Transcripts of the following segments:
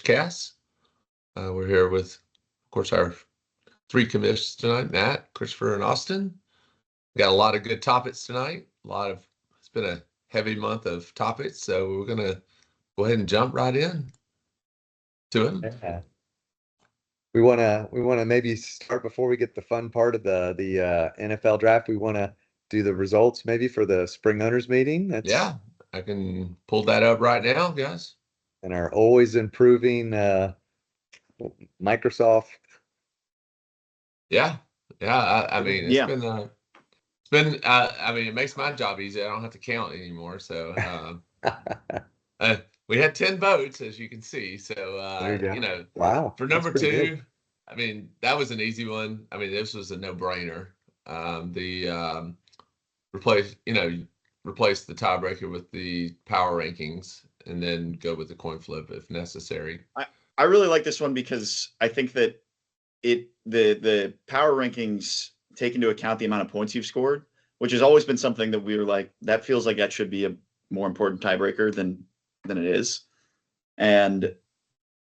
Cast. We're here with, of course, our three commissions tonight, Matt, Christopher, and Austin. We got a lot of good topics tonight. It's been a heavy month of topics, so we're going to go ahead and jump right in to them. Yeah. We want to maybe start before we get the fun part of the NFL draft. We want to do the results maybe for the spring owners meeting. Yeah, I can pull that up right now, guys. And our always improving Microsoft. Yeah. I mean, it's been. I mean, it makes my job easy. I don't have to count anymore. So we had 10 votes, as you can see. So There you go. Wow, for number two, I mean, that was an easy one. I mean, this was a no-brainer. Replace the tiebreaker with the power rankings, and then go with the coin flip if necessary. I really like this one because I think that the power rankings take into account the amount of points you've scored, which has always been something that we were like, that feels like that should be a more important tiebreaker than it is. And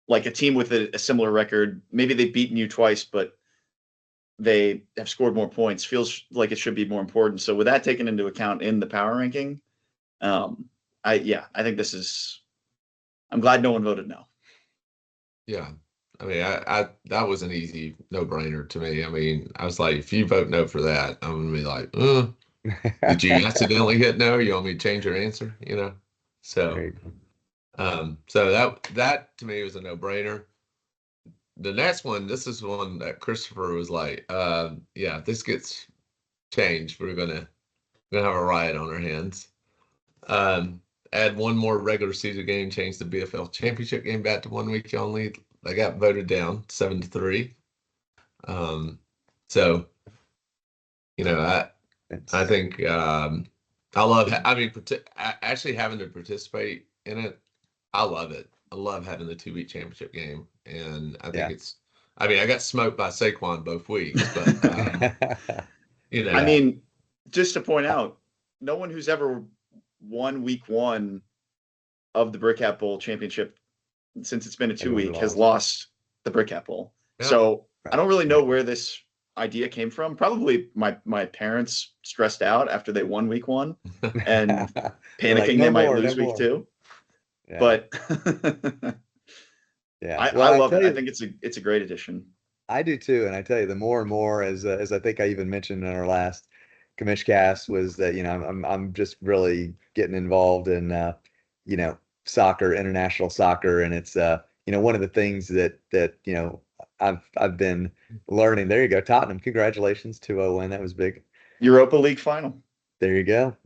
like a team with a similar record, maybe they've beaten you twice, but they have scored more points, feels like it should be more important. So with that taken into account in the power ranking, I think this is, I'm glad no one voted no. Yeah. I mean, that was an easy no-brainer to me. I mean, I was like, if you vote no for that, I'm going to be like, did you accidentally hit no? You want me to change your answer? So, so that to me was a no-brainer. The next one, this is one that Christopher was like, if this gets changed, we're gonna have a riot on our hands. Add one more regular season game, change the BFFL championship game back to 1 week only. They got voted down 7-3. So, I think I love. I mean, actually having to participate in it, I love it. I love having the 2-week championship game, and I think it's. I mean, I got smoked by Saquon both weeks, but I mean, just to point out, no one who's ever won week 1 of the Brick Hat Bowl championship since it's been a 2-week has lost the Brick Hat Bowl. Yeah. So I don't really know where this idea came from. Probably my parents stressed out after they won week 1 and panicking like, they might lose week 2. Yeah. But I love it. I think it's a great addition. I do too, and I tell you, the more and more as I think I even mentioned in our last Commish Cast was that I'm just really getting involved in soccer, international soccer, and it's one of the things that I've been learning. There you go, Tottenham. Congratulations, 2-0 win. That was big. Europa League final. There you go.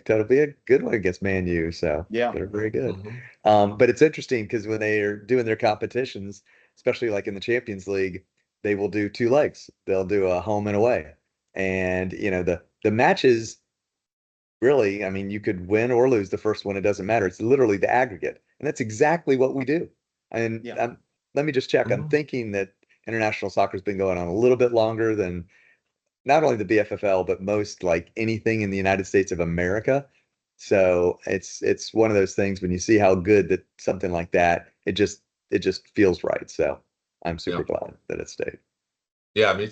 That'll be a good one against Man U. So yeah, they're very good. But it's interesting because when they are doing their competitions, especially like in the Champions League, they will do 2 legs. They'll do a home and away, and the matches. Really, I mean, you could win or lose the first one. It doesn't matter. It's literally the aggregate, and that's exactly what we do. And let me just check. I'm thinking that international soccer has been going on a little bit longer than not only the BFFL, but most like anything in the United States of America. So it's one of those things when you see how good that something like that, it just feels right. So I'm super glad that it stayed. Yeah, me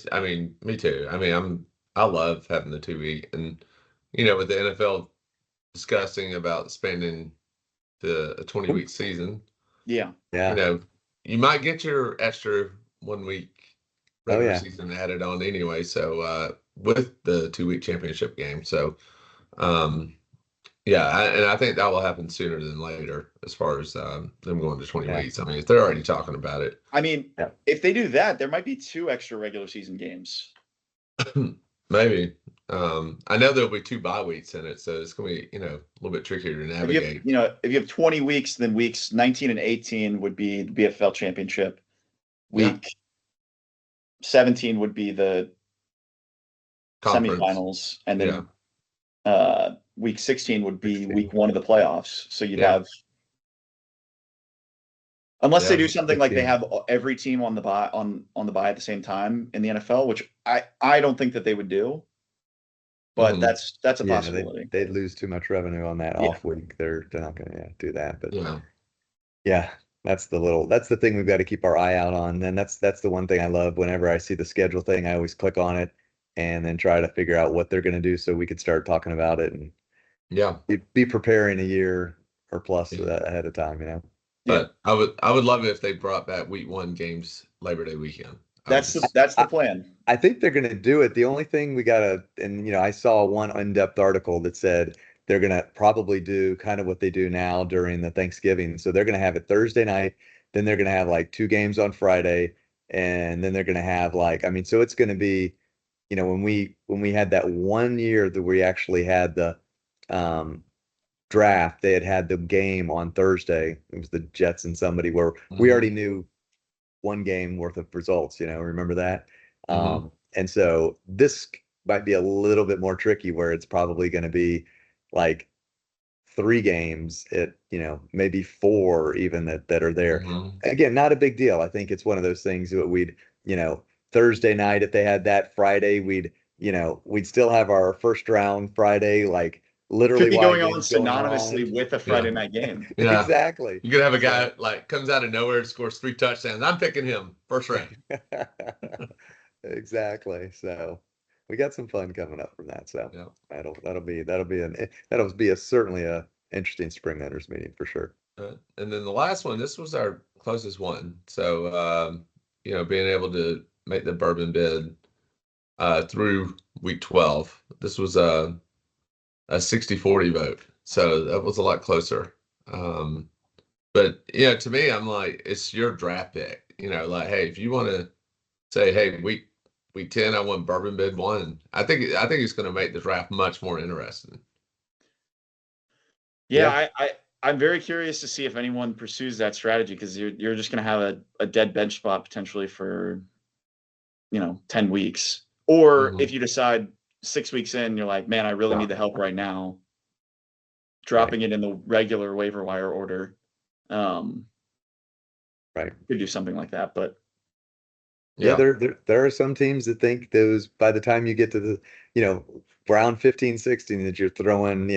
too. I mean, I love having the 2-week, and with the NFL discussing about spending a 20-week season. Yeah. You might get your extra 1 week regular season added on anyway. So with the 2-week championship game. So and I think that will happen sooner than later as far as them going to 20 weeks. I mean, if they're already talking about it. I mean, if they do that, there might be 2 extra regular season games. Maybe. I know there'll be 2 bye weeks in it, so it's going to be, a little bit trickier to navigate. If you have 20 weeks, then weeks 19 and 18 would be the BFFL championship. Week 17 would be the conference semifinals, and then week 16 would be week 1 of the playoffs. So you'd have, unless they do something like they have every team on the bye on the bye at the same time in the NFL, which I don't think that they would do. But that's a possibility. They'd lose too much revenue on that off week. They're not going to do that. But That's the thing we've got to keep our eye out on. And that's the one thing I love. Whenever I see the schedule thing, I always click on it and then try to figure out what they're going to do so we could start talking about it and Yeah. be preparing a year or plus Yeah. ahead of time, you know. Yeah, But I would love it if they brought back week 1 games Labor Day weekend. I would that's just the plan. I think they're going to do it. The only thing we got to, and I saw one in-depth article that said they're going to probably do kind of what they do now during the Thanksgiving. So they're going to have it Thursday night, then they're going to have like 2 games on Friday, and then they're going to have like, I mean, so it's going to be, when we had that one year that we actually had the um draft, they had the game on Thursday. It was the Jets and somebody where we already Mhm. knew one game worth of results, remember that? Mhm. And so this might be a little bit more tricky where it's probably going to be like 3 games at, maybe four even that are there. Mhm. Again, not a big deal. I think it's one of those things that you know, Thursday night, if they had that Friday, we'd still have our first round Friday, like Could literally be while going on games going on. synonymously with a Yeah. Friday night game. Yeah. Exactly. You could have a So guy like comes out of nowhere, scores 3 touchdowns. I'm picking him first round. exactly. So we got some fun coming up from that. So Yeah. that'll be certainly a interesting spring owners meeting for sure. And then the last one, this was our closest one. So, being able to make the bourbon bid through week 12, this was a 60-40 vote. So that was a lot closer. But, to me, I'm like, it's your draft pick. Like, hey, if you want to say, hey, week 10, I want bourbon bid 1, I think it's going to make the draft much more interesting. Yeah, Yeah. I'm very curious to see if anyone pursues that strategy because you're just going to have a dead bench spot potentially for 10 weeks, or if Mhm. you decide 6 weeks in, you're like, man, I really need the help right now, Right. dropping it in the regular waiver wire order. Um, Right. could do something like that, but Yeah, Yeah. there are some teams that think those by the time you get to the, round 15, 16, that you're throwing,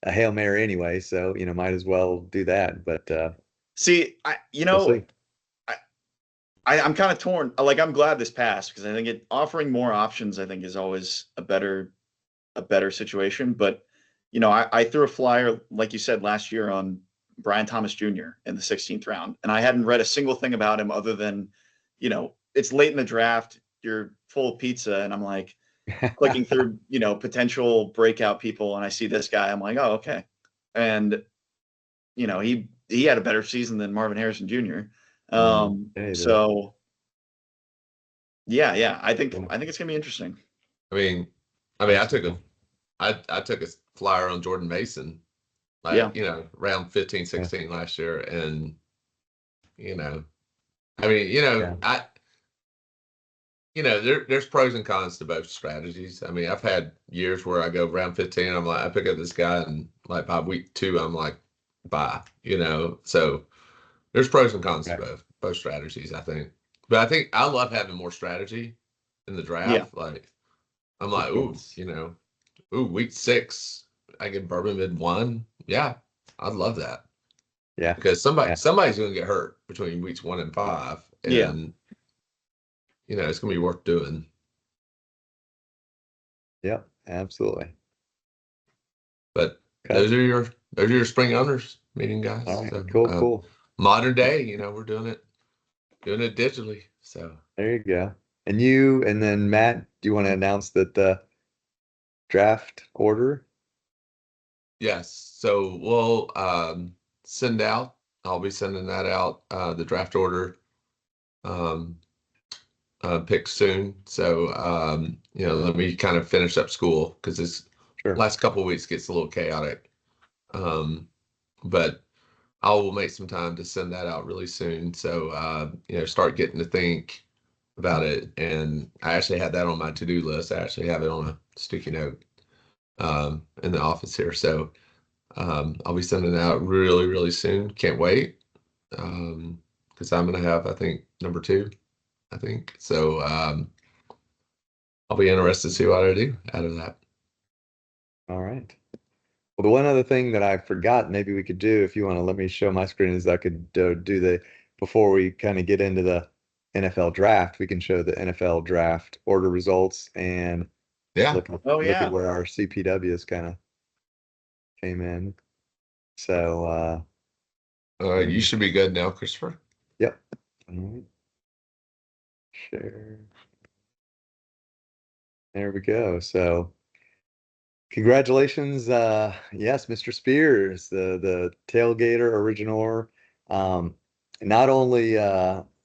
a Hail Mary anyway. So, might as well do that. But see, we'll see. I'm kind of torn. Like, I'm glad this passed because I think offering more options, I think, is always a better situation. But I threw a flyer, like you said, last year on Brian Thomas Jr. in the 16th round, and I hadn't read a single thing about him other than, it's late in the draft, you're full of pizza, and I'm like clicking through, potential breakout people, and I see this guy, I'm like, oh, okay, and he had a better season than Marvin Harrison Jr. Hey, So yeah, I think yeah, it's gonna be interesting. I mean, I took absolutely. I took a flyer on Jordan Mason, Yeah. like, round 15, Yeah, 16 last year. And, you know, I mean, yeah, there's pros and cons to both strategies. I mean, I've had years where I go round 15, I'm like, I pick up this guy, and like by week 2, I'm like, bye, so there's pros and cons to right. both strategies, I think. But I think I love having more strategy in the Yeah. draft. Like, I'm like, Of ooh, course. week 6, I get bourbon mid 1. Yeah, I'd love that Yeah, because yeah, somebody's going to get hurt between weeks 1 and 5, Yeah. and it's going to be worth doing. yeah, absolutely. But Okay. those are your spring owners meeting guys. All right. So Cool, cool. modern day, we're doing it digitally. So There you go. And then Matt, do you want to announce that the draft order? yes, so we'll send out. I'll be sending that out. The draft order um, pick soon. So let me kind of finish up school because this Sure. last couple of weeks gets a little chaotic. Um, but I will make some time to send that out really soon. So start getting to think about it. And I actually had that on my to-do list. I actually have it on a sticky note in the office here. So I'll be sending it out really, really soon. Can't wait. Because I'm gonna have, I think, number 2, I think. So I'll be interested to see what I do out of that. All right. Well, the one other thing that I forgot, maybe we could do, if you want to let me show my screen, is I could do before we kind of get into the NFL draft, we can show the NFL draft order results and Yeah. Oh look at yeah. where our CPWs kind of came in. So, You should be good now, Christopher. yep. All right. Share. There we go. So, congratulations, yes, Mr. Spears, the tailgater original. Um, not only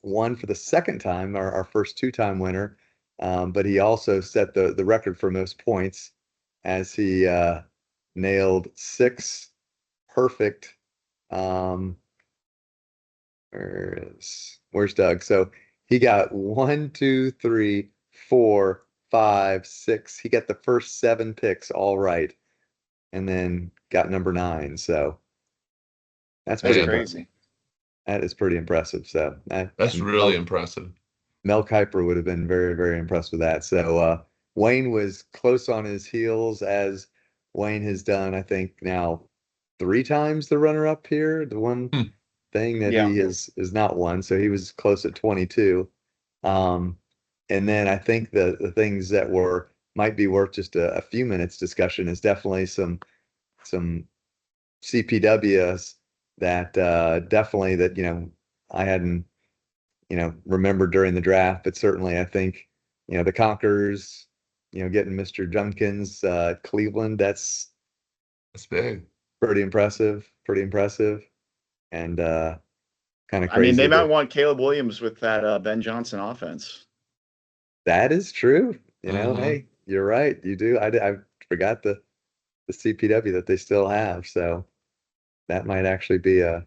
won for the second time, our first two-time winner, but he also set the record for most points as he nailed six perfect. Um, where's Doug? So he got one, two, three, four, five, six. He got the first seven picks all right, and then got number nine. So that's That's pretty Man, impressive. crazy. That is pretty impressive. So that's really impressive. Mel Kiper would have been very, very impressed with that. So Wayne was close on his heels, as Wayne has done, I think now three times the runner up here. The one Hmm. thing that Yeah. he is not one. So he was close at 22. Um, and then I think the things that were might be worth just a few minutes discussion is definitely some CPWs that definitely that I hadn't remembered during the draft, but certainly I think the Conquerors, getting Mr. Junkins, Cleveland, that's That's big. pretty impressive, and kind of I mean, they crazy might that want Caleb Williams with that Ben Johnson offense. that is true. Hmm. Hey, you're right. You do. I forgot the CPW that they still have, so that might actually be a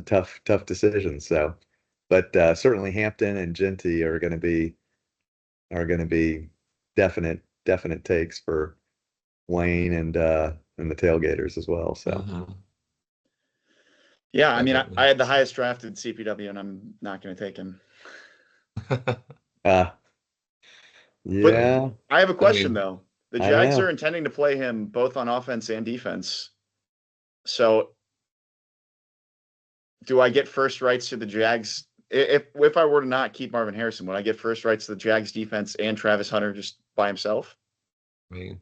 tough decision. So, but certainly Hampton and Genty are going to be definite takes for Wayne and the tailgaters as well. So, Hmm. Yeah, I mean, I Definitely. had the highest drafted CPW, and I'm not going to take him. uh, But Yeah. yeah, I have a I question mean, though. The I Jags are know. intending to play him both on offense and defense. So do I get first rights to the Jags? If I were to not keep Marvin Harrison, would I get first rights to the Jags defense and Travis Hunter just by himself? I mean,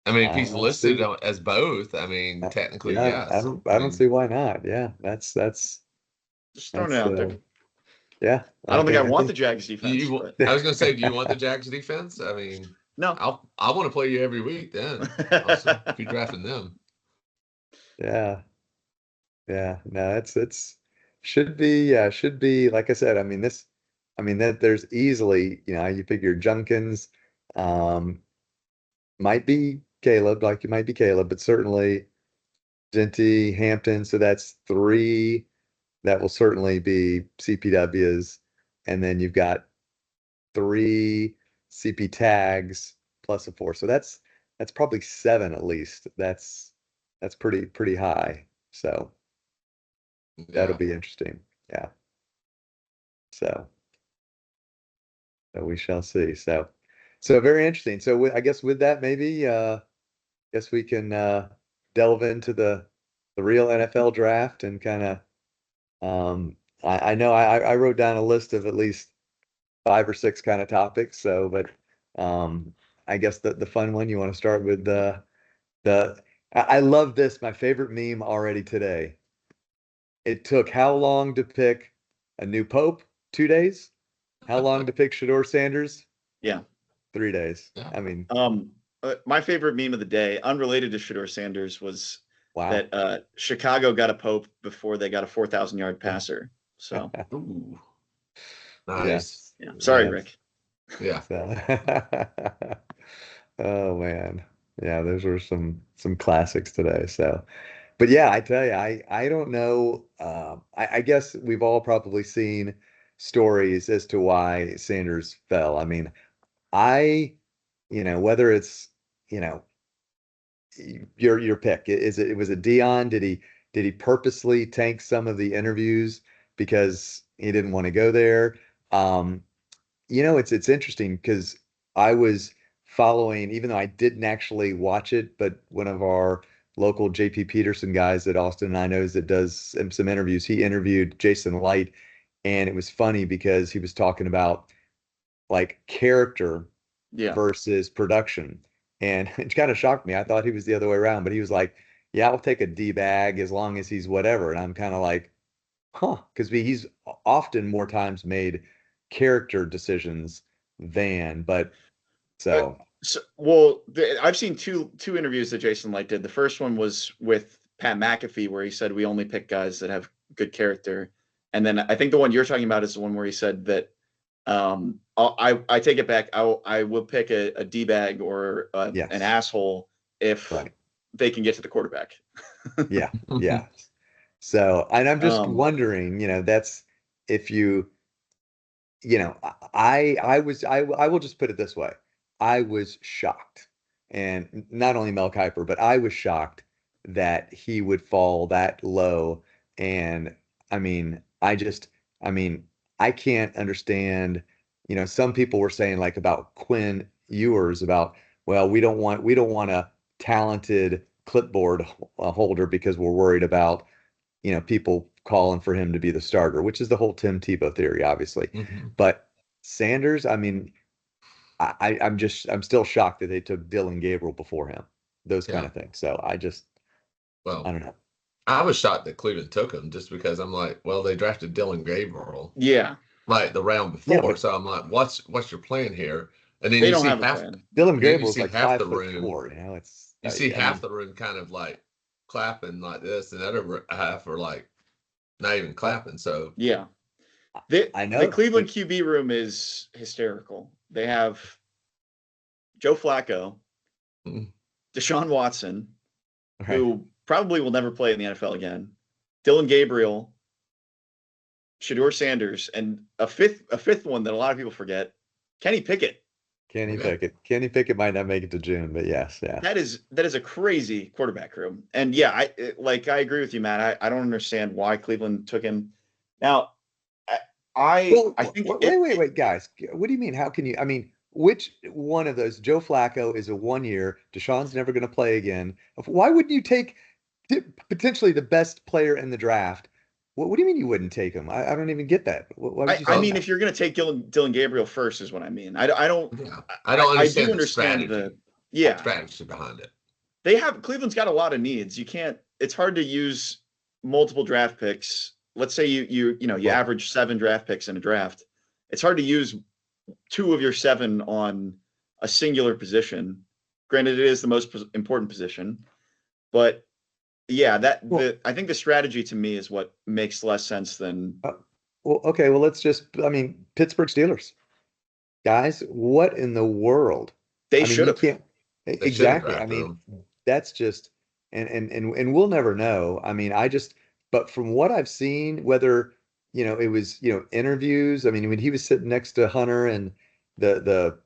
I mean, if I he's don't listed see. as both, I mean, technically, Yeah, I yes. don't. I I don't mean, see why not. Yeah, Just throwing it that's out there. yeah. I don't think I I want the think Jags defense, but I was gonna say, do you want the Jags defense? I mean, no. I want to play you every week. Then also, if you're drafting them, yeah, yeah. No, it's should be yeah should be like I said. I mean that there's easily you figure Junkins, um, might be Caleb, like you might be Caleb, but certainly Genty, Hampton. So that's three that will certainly be CPWs, and then you've got three CP tags plus a four. So that's probably seven at least. That's pretty high. So that'll yeah. be interesting. Yeah. So we shall see. So very interesting. So I guess with that, maybe guess we can delve into the real NFL draft and kind of I know I wrote down a list of at least five or six kind of topics. So, but I guess the fun one you want to start with the I love this. My favorite meme already today. It took how long to pick a new pope? 2 days. How long to pick Shador Sanders? Yeah. 3 days. Yeah. I mean, My favorite meme of the day, unrelated to Shador Sanders, was wow. that Chicago got a Pope before they got a 4,000-yard passer. So, Ooh, Yes. nice. yeah. Sorry, Yes. Rick. Yeah. So, oh man. Yeah, those were some classics today. So, but yeah, I tell you, I don't know. I guess we've all probably seen stories as to why Sanders fell. I mean, I, whether it's, you know, your pick. It was it Dion? Did he purposely tank some of the interviews because he didn't want to go there? Um, it's interesting because I was following, even though I didn't actually watch it, but one of our local JP Peterson guys that Austin and I knows that does some interviews, he interviewed Jason Light, and it was funny because he was talking about like character Yeah. versus production. And it kind of shocked me. I thought he was the other way around, but he was like, yeah, I'll take a D bag as long as he's whatever. And I'm kind of like, huh, because he's often more times made character decisions than, but Uh, so well, I've seen two interviews that Jason Light did. The first one was with Pat McAfee, where he said we only pick guys that have good character, and then I think the one you're talking about is the one where he said that I take it back. I will pick a D bag or an yes, asshole if right. they can get to the quarterback. Yeah, yeah. So, and I'm just Um, wondering, that's if I will just put it this way. I was shocked. And not only Mel Kiper, but I was shocked that he would fall that low. And I mean, I mean, I can't understand, some people were saying like about Quinn Ewers about, well, we don't want a talented clipboard holder because we're worried about people calling for him to be the starter, which is the whole Tim Tebow theory, obviously. Mhm. But Sanders, I mean, I'm still shocked that they took Dylan Gabriel before him, those kind Yeah. of things. So I Well, don't know. I was shocked that Cleveland took him just because I'm like, well, they drafted Dylan Gabriel yeah, like the round Yeah, before, but so I'm like, what's your plan here? And then they you don't see have a half, plan. Dylan you Gabriel is see like half the 5'4", room, it's, you see I half mean, the room kind of like clapping like this, and the other half are like not even clapping. So Yeah, I the know, Cleveland but QB room is hysterical. They have Joe Flacco, mm, Deshaun Watson, right. who probably will never play in the NFL again, Dylan Gabriel, Shador Sanders, and a fifth one that a lot of people forget, Kenny Pickett. yeah, Kenny Pickett might not make it to June, but yes, yeah. That is a crazy quarterback room. And yeah, I agree with you, Matt. I don't understand why Cleveland took him. Now, I Well, I think wait, guys. What do you mean? How can you? I mean, which one of those? Joe Flacco is a 1 year. Deshaun's never going to play again. Why wouldn't you take potentially the best player in the draft? What do you mean you wouldn't take him? I don't even get that. Why would you I say well, mean, that? if you're going to take Dylan Gabriel first, is what I mean. I don't. yeah, I don't I do understand the understand the. strategy Yeah, strategy behind it. they have Cleveland's got a lot of needs. You can't. It's hard to use multiple draft picks. Let's say you Well, average 7 draft picks in a draft. It's hard to use 2 of your 7 on a singular position. Granted, it is the most important position, but yeah, Well, I think the strategy to me is what makes less sense than uh, well, okay. Well, let's just. I mean, Pittsburgh Steelers guys. What in the world? they I mean, should you have. can't they should have exactly. I drafted mean, him. that's just and we'll never know. I mean, but from what I've seen, whether it was interviews. I mean, when he was sitting next to Hunter and the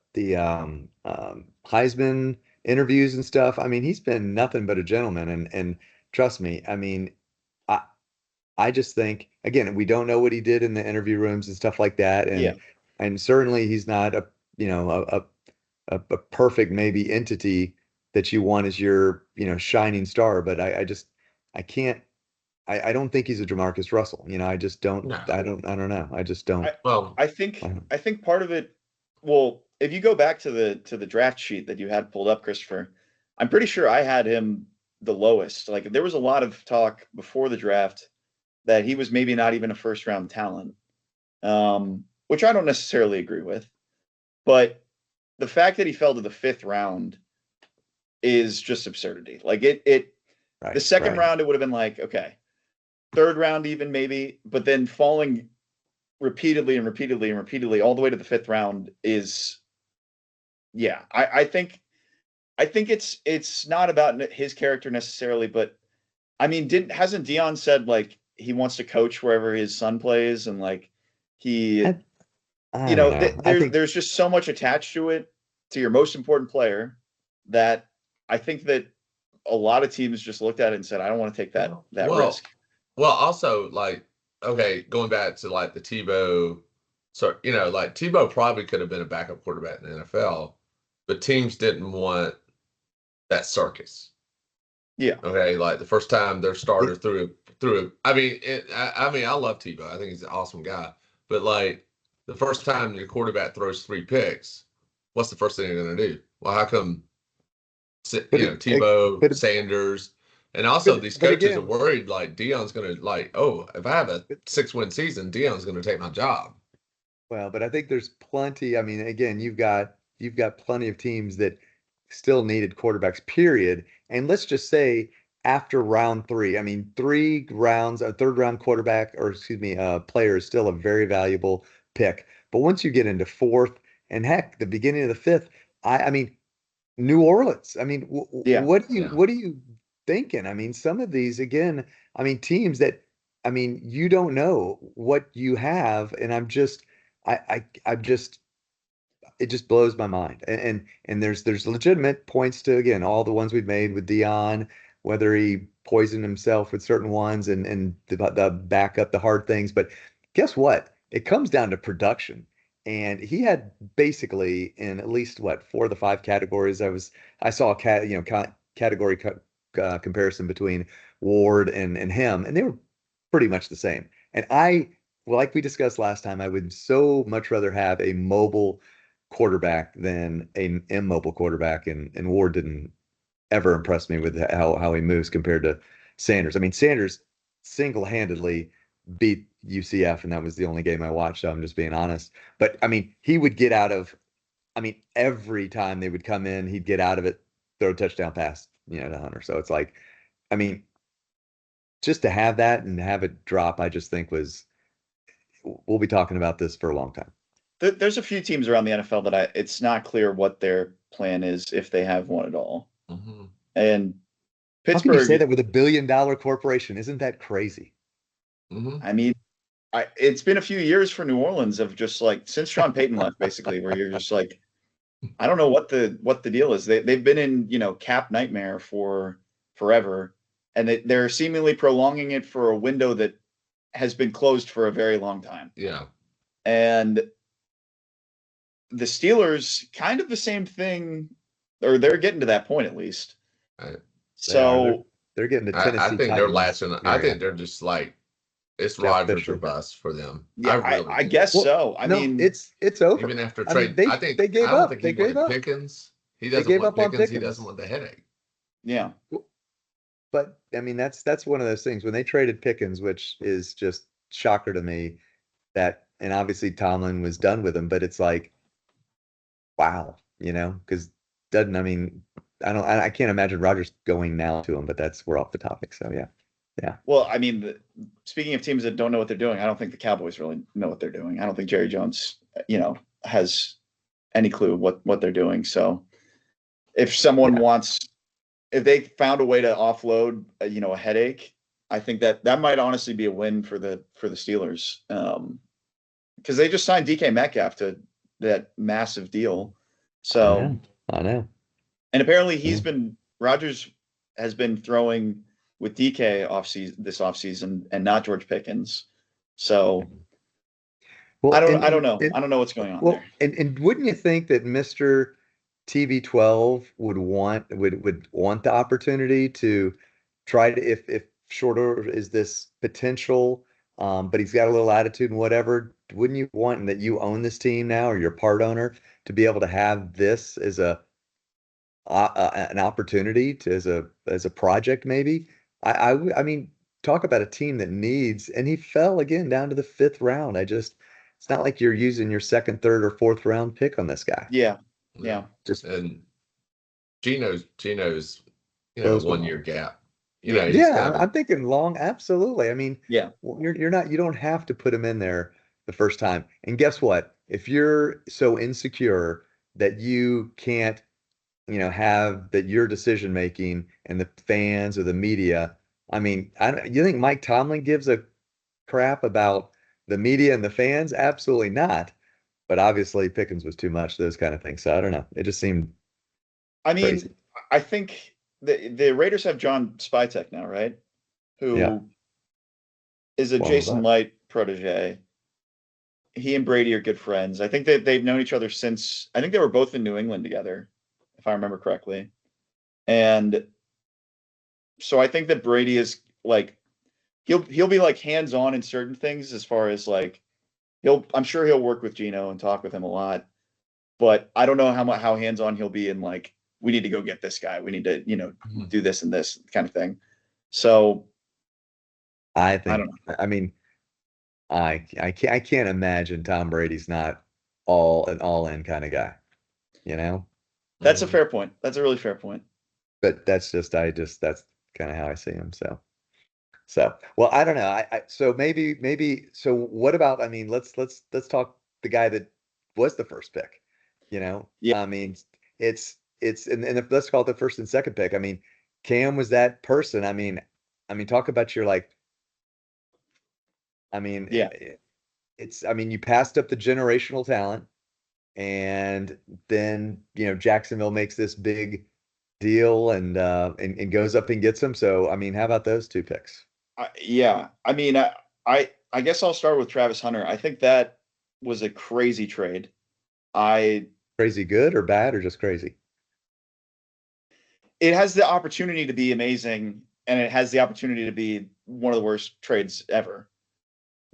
Heisman interviews and stuff, I mean, he's been nothing but a gentleman. And trust me, I mean, I I just think again, we don't know what he did in the interview rooms and stuff like that, Yeah, and certainly he's not a a perfect maybe entity that you want as your shining star. But I can't I don't think he's a Jamarcus Russell. I just don't No, I don't know. I just don't. I well, I I think don't- I think part of it. Well, if you go back to the draft sheet that you had pulled up, Christopher, I'm pretty sure I had him the lowest. Like there was a lot of talk before the draft that he was maybe not even a first round talent, which I don't necessarily agree with. But the fact that he fell to the 5th round is just absurdity. Like the Right, second right. round, it would have been like, okay, 3rd round even maybe, but then falling repeatedly and repeatedly and repeatedly all the way to the 5th round is, yeah, I think it's not about his character necessarily, but I mean, didn't hasn't Dion said like he wants to coach wherever his son plays and like he I I don't know. I think there's just so much attached to it, to your most important player, that I think that a lot of teams just looked at it and said, I don't want to take that well, risk. also like okay, going back to like the Tebow, so like Tebow probably could have been a backup quarterback in the NFL, but teams didn't want that circus. Yeah. Okay, like the first time their starter threw. I mean, I love Tebow. I think he's an awesome guy. But like the first time your quarterback throws 3 picks, what's the first thing you're going to do? Well, how come But Tebow, but Sanders, and also these but coaches are again, worried like Dion's going to like, oh, if I have a 6-win season, Dion's going to take my job. well, but I think there's plenty. I mean, again, you've got plenty of teams that still needed quarterbacks, period. And let's just say after round three, I mean, 3 rounds, a third round quarterback, or excuse me, player is still a very valuable pick. But once you get into fourth and heck, the beginning of the fifth, I mean, New Orleans. I mean, Yeah. what are you thinking? I mean, some of these again, I mean, teams that I mean, you don't know what you have, and I'm just it just blows my mind. And there's legitimate points to again all the ones we've made with Dion, whether he poisoned himself with certain ones and the back up the hard things. But guess what? It comes down to production. And he had basically in at least what 4 of the 5 categories. I saw a category comparison between Ward and him, and they were pretty much the same. And well, like we discussed last time, I would so much rather have a mobile quarterback than an immobile quarterback, and Ward didn't ever impress me with how he moves compared to Sanders. I mean, Sanders single-handedly beat UCF, and that was the only game I watched, so I'm just being honest. But I mean, he would get out of, I mean, every time they would come in, he'd get out of it, throw a touchdown pass, to Hunter. So it's like, I mean, just to have that and have it drop, I just think we'll be talking about this for a long time. There's a few teams around the NFL that it's not clear what their plan is if they have one at all. Mm-hmm. And How can you say Pittsburgh, that with $1 billion corporation? Isn't that crazy? Mm-hmm. I mean, it's been a few years for New Orleans of just like since Sean Payton left, basically, where you're just like, I don't know what the deal is. They've been in cap nightmare for forever, and they're seemingly prolonging it for a window that has been closed for a very long time. Yeah, and the Steelers, kind of the same thing, or they're getting to that point at least. right. So they're getting the I Tennessee think they're Titans latching. I think they're just like it's Jeff Rodgers Fisher. or bust for them. yeah, I really I do. guess Well, so. I no, mean, it's over. Even after I mean, trade, I they gave don't up. think They he gave wanted up. Pickens. He They doesn't gave want up on Pickens. He Pickens. doesn't want the headache. yeah. But I mean, that's one of those things when they traded Pickens, which is just shocker to me that, and obviously Tomlin was done with him, but it's like, wow, because doesn't, I mean, I can't imagine Rodgers going now to him, but we're off the topic. So yeah. Yeah. Well, I mean, speaking of teams that don't know what they're doing, I don't think the Cowboys really know what they're doing. I don't think Jerry Jones, has any clue what they're doing. So if someone if they found a way to offload, a headache, I think that might honestly be a win for the Steelers. Because they just signed DK Metcalf to that massive deal. So I know. And apparently Rodgers has been throwing with DK this offseason and not George Pickens. So well, I don't know. I don't know what's going on there. And wouldn't you think that Mr. TB12 would want the opportunity to try to, if Shorter is this potential, but he's got a little attitude and whatever, wouldn't you want that you own this team now or you're part owner to be able to have this as an opportunity as a project maybe? I mean, talk about a team that needs, and he fell again down to the 5th round. It's not like you're using your 2nd, 3rd, or 4th round pick on this guy. Yeah. Just And Gino's, 1 year gap. I'm thinking long. Absolutely. I mean, yeah, you don't have to put him in there the first time. And guess what? If you're so insecure that you can't, have that your decision making and the fans or the media, I mean, you think Mike Tomlin gives a crap about the media and the fans? Absolutely not. But obviously Pickens was too much, those kind of things. So I don't know. It just seemed crazy. I think the Raiders have John Spytek now, right? Who is a Jason Light protege. He and Brady are good friends. I think that they've known each other since, I think they were both in New England together. if I remember correctly. And so I think that Brady is like he'll be like hands on in certain things as far as like I'm sure he'll work with Gino and talk with him a lot, but I don't know how hands on he'll be in like we need to go get this guy. We need to, do this and this kind of thing. So I I think, don't know. I mean, I can't imagine Tom Brady's not all in kind of guy, you know? That's a Mhm. fair point. That's a really fair point. But that's kind of how I see him. So well, I don't know. So so what about, I mean, let's talk the guy that was the first pick, you know? Yeah. I mean, and if, let's call it the first and second pick. I mean, Cam was that person. I mean, talk about your like, I mean, Yeah. I mean, you passed up the generational talent, and then, Jacksonville makes this big deal and goes up and gets him. So, I mean, how about those two picks? Yeah. I mean, I guess I'll start with Travis Hunter. I think that was a crazy trade. I Crazy good or bad or just crazy? It has the opportunity to be amazing, and it has the opportunity to be one of the worst trades ever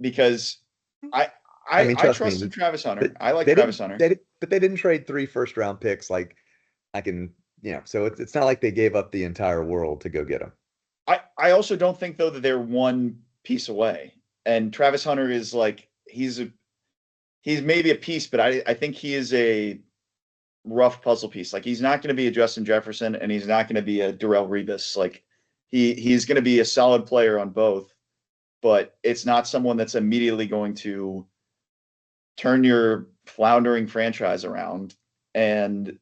because I I mean, I trust me, trusted Travis Hunter. they, I like they Travis didn't Hunter. they di- but they didn't trade 3 first-round picks like I can, so it's not like they gave up the entire world to go get him. I also don't think though that they're one piece away. And Travis Hunter is like he's maybe a piece, but I think he is a rough puzzle piece. Like he's not going to be a Justin Jefferson and he's not going to be a Darrell Revis. Like he's going to be a solid player on both, but it's not someone that's immediately going to turn your floundering franchise around. And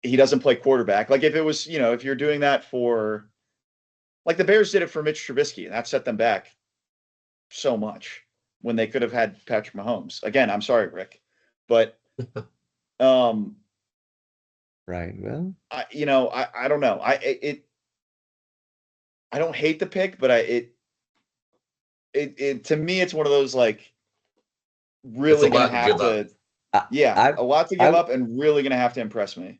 he doesn't play quarterback. Like if it was, if you're doing that for like the Bears did it for Mitch Trubisky, and that set them back so much when they could have had Patrick Mahomes. Again, I'm sorry, Rick, but um, Right. Well, I don't know. I don't hate the pick, but it to me it's one of those like It's a really gonna lot to have give up. to, I yeah, I a lot to give I up and really gonna have to impress me.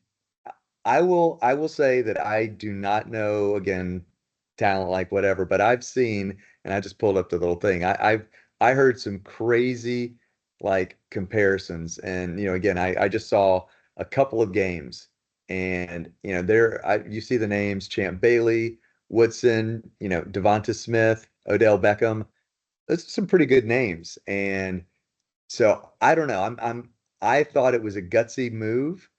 I will say that I do not know, again, talent like whatever, but I've seen, and I just pulled up the little thing. I heard some crazy like comparisons, and again, I just saw a couple of games, and you see the names Champ Bailey, Woodson, Devonta Smith, Odell Beckham. Those are some pretty good names, and so I don't know. I thought it was a gutsy move,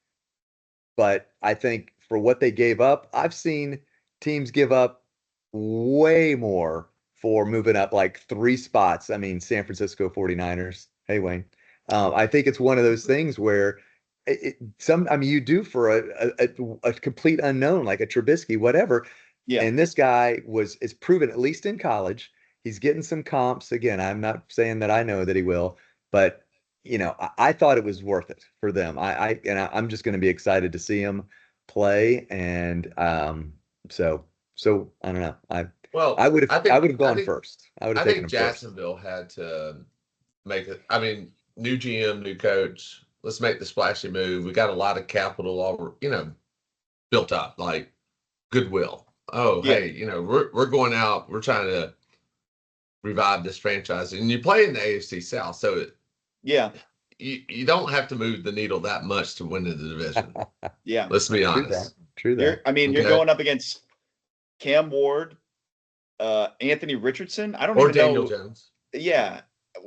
but I think for what they gave up, I've seen teams give up way more for moving up like 3 spots. I mean, San Francisco 49ers. Hey, Wayne. I think it's one of those things where I mean, you do for a complete unknown, like a Trubisky, whatever. Yeah, And this guy is proven, at least in college, he's getting some comps. Again, I'm not saying that I know that he will, but I thought it was worth it for them. I'm just going to be excited to see him play. And so I don't know. Well, I would have gone first. I would have I taken think him first. Jacksonville had to make it. I mean, new GM, new coach. Let's make the splashy move. We got a lot of capital all, built up, like goodwill. Oh, yeah, hey, we're going out. We're trying to revive this franchise, and you play in the AFC South, so yeah, you don't have to move the needle that much to win in the division. yeah. Let's be True that. honest. True that. You're Okay. going up against Cam Ward, Anthony Richardson. I don't Or even Daniel know. Jones. Yeah,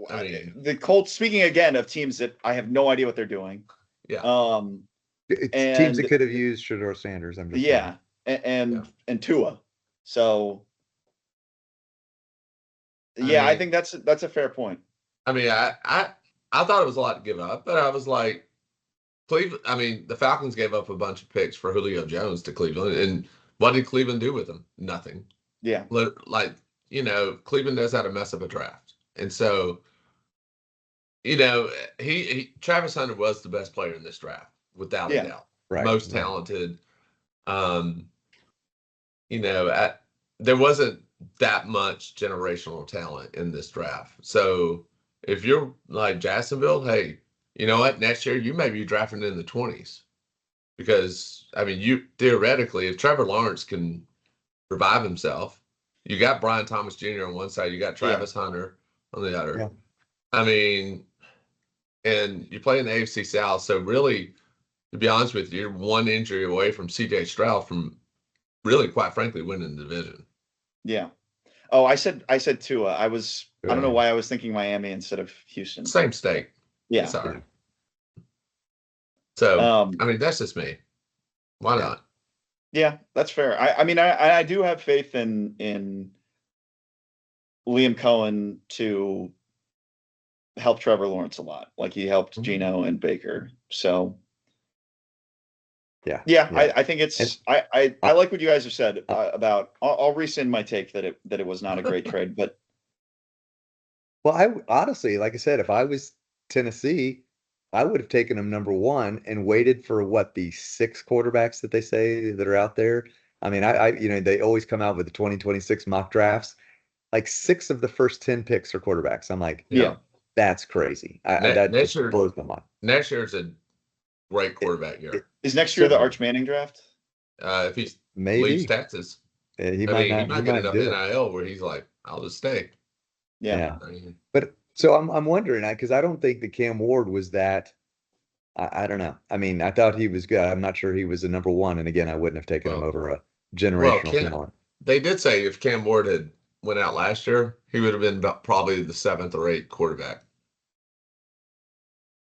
I mean, the Colts. Speaking again of teams that I have no idea what they're doing. yeah, Um, It's teams that and could have used Shador Sanders. I'm just saying. yeah, yeah. and Tua. So I yeah, I mean, think that's a fair point. I mean, I thought it was a lot to give up, but I was like, Cleveland. I mean, the Falcons gave up a bunch of picks for Julio Jones to Cleveland, and what did Cleveland do with them? Nothing. Yeah, Like, Cleveland knows how to mess up a draft, and so Travis Hunter was the best player in this draft, without a yeah, doubt, Right. most Right. talented. Um, there wasn't that much generational talent in this draft. So if you're like Jacksonville, hey, you know what? Next year you may be drafting in the 20s. because I mean, you theoretically, if Trevor Lawrence can revive himself, you got Brian Thomas Jr. on one side, you got Travis Hunter on the other. Yeah. I mean, and you play in the AFC South, so really, to be honest with you, you're one injury away from CJ Stroud from really, quite frankly, winning the division. Yeah. Oh, I said Tua. I don't know why I was thinking Miami instead of Houston. Same state. Yeah. Sorry. So, I mean, that's just me. Why not? Yeah, that's fair. I mean, I do have faith in Liam Cohen to help Trevor Lawrence a lot, like he helped Geno and Baker. So, yeah. I think it's I like what you guys have said about. I'll rescind my take that it was not a great trade, but well, I honestly, like I said, if I was Tennessee, I would have taken him number one and waited for the 6 quarterbacks that they say that are out there. I mean, they always come out with the 2026 mock drafts. Like 6 of the first 10 picks are quarterbacks. I'm like, yeah, that's crazy. That next just year blows my mind. Next year is a great quarterback year. Is next year the Arch Manning draft? If he Maybe leaves Texas, he might he might get enough do it. NIL where he's like, I'll just stay. Yeah. But so I'm wondering, because I don't think that Cam Ward was that. I don't know. I mean, I thought he was good. I'm not sure he was a number one. And again, I wouldn't have taken him over a generational talent. They did say if Cam Ward had went out last year, he would have been probably the 7th or 8th quarterback.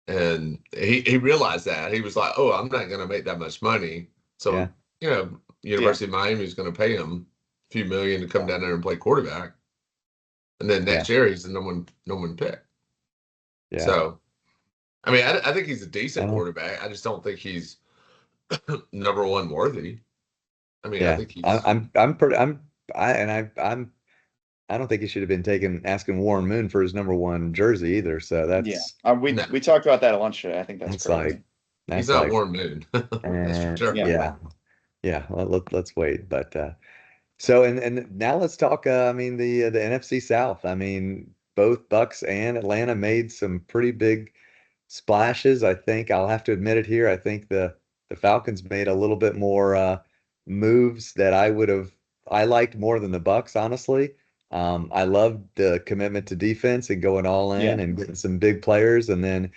And he realized that. He was like, oh, I'm not going to make that much money. So, University of Miami is going to pay him a few million to come down there and play quarterback. And then next year, he's the number one pick. Yeah. So, I mean, I think he's a decent quarterback. I just don't think he's number one worthy. I mean, I think he's. I don't think he should have been asking Warren Moon for his number one jersey either. So that's we talked about that at lunch today. I think that's crazy. He's not Warren Moon. That's for sure. Yeah. Well, let's wait. But so and now let's talk. I mean the NFC South. I mean both Bucks and Atlanta made some pretty big splashes. I think I'll have to admit it here. I think the Falcons made a little bit more moves that I liked more than the Bucks, honestly. I loved the commitment to defense and going all in and getting some big players, and then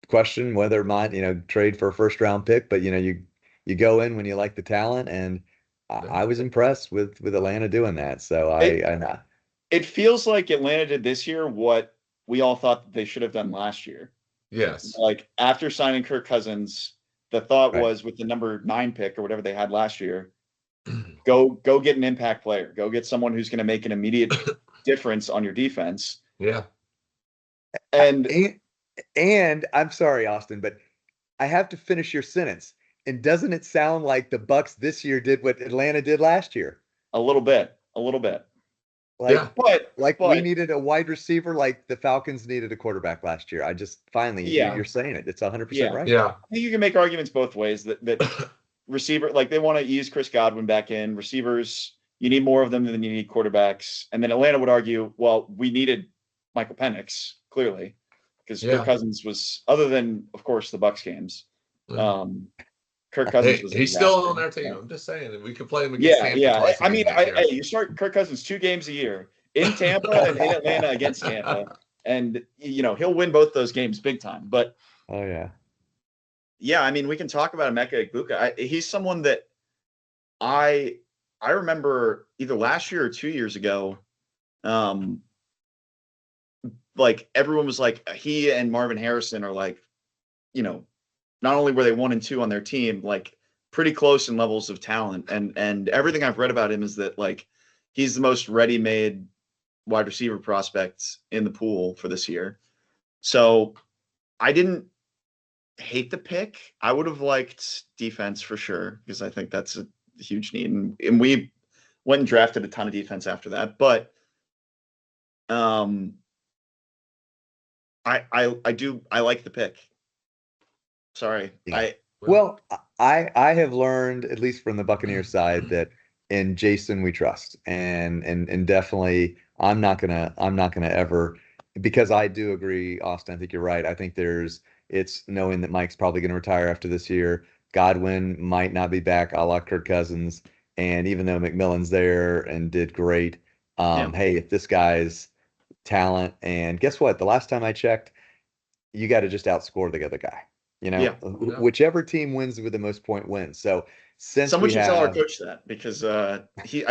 question whether it might trade for a first round pick, but you go in when you like the talent, and I was impressed with Atlanta doing that. So it feels like Atlanta did this year what we all thought that they should have done last year. Yes. Like after signing Kirk Cousins, the thought was with the number 9 pick or whatever they had last year, go get an impact player. Go get someone who's going to make an immediate difference on your defense. Yeah. And I'm sorry, Austin, but I have to finish your sentence. And doesn't it sound like the Bucks this year did what Atlanta did last year? A little bit. But we needed a wide receiver like the Falcons needed a quarterback last year. I just finally, you're saying it. It's 100% right. Yeah. I think you can make arguments both ways that receiver, like they want to ease Chris Godwin back in. Receivers, you need more of them than you need quarterbacks. And then Atlanta would argue, well, we needed Michael Penix, clearly, because Kirk Cousins was, other than, of course, the Bucks games. Kirk Cousins was he's still on our team. I'm just saying that we could play him against Tampa twice. I mean, you start Kirk Cousins 2 games a year in Tampa and in Atlanta against Tampa, and he'll win both those games big time. But I mean, we can talk about Emeka Egbuka. He's someone that I remember either last year or 2 years ago. Like everyone was like, he and Marvin Harrison are like, not only were they 1 and 2 on their team, like pretty close in levels of talent. And everything I've read about him is that like he's the most ready-made wide receiver prospect in the pool for this year. So I didn't hate the pick. I would have liked defense for sure, because I think that's a huge need. And we went and drafted a ton of defense after that. But I like the pick. Sorry. I have learned, at least from the Buccaneers side, that in Jason we trust, and definitely I'm not gonna ever, because I do agree, Austin. I think you're right. I think It's knowing that Mike's probably going to retire after this year. Godwin might not be back, a la Kirk Cousins. And even though McMillan's there and did great, Yeah. hey, if this guy's talent, and guess what? The last time I checked, you got to just outscore the other guy. Yeah. Whichever team wins with the most point wins. So since Someone we should tell our have, coach that, because I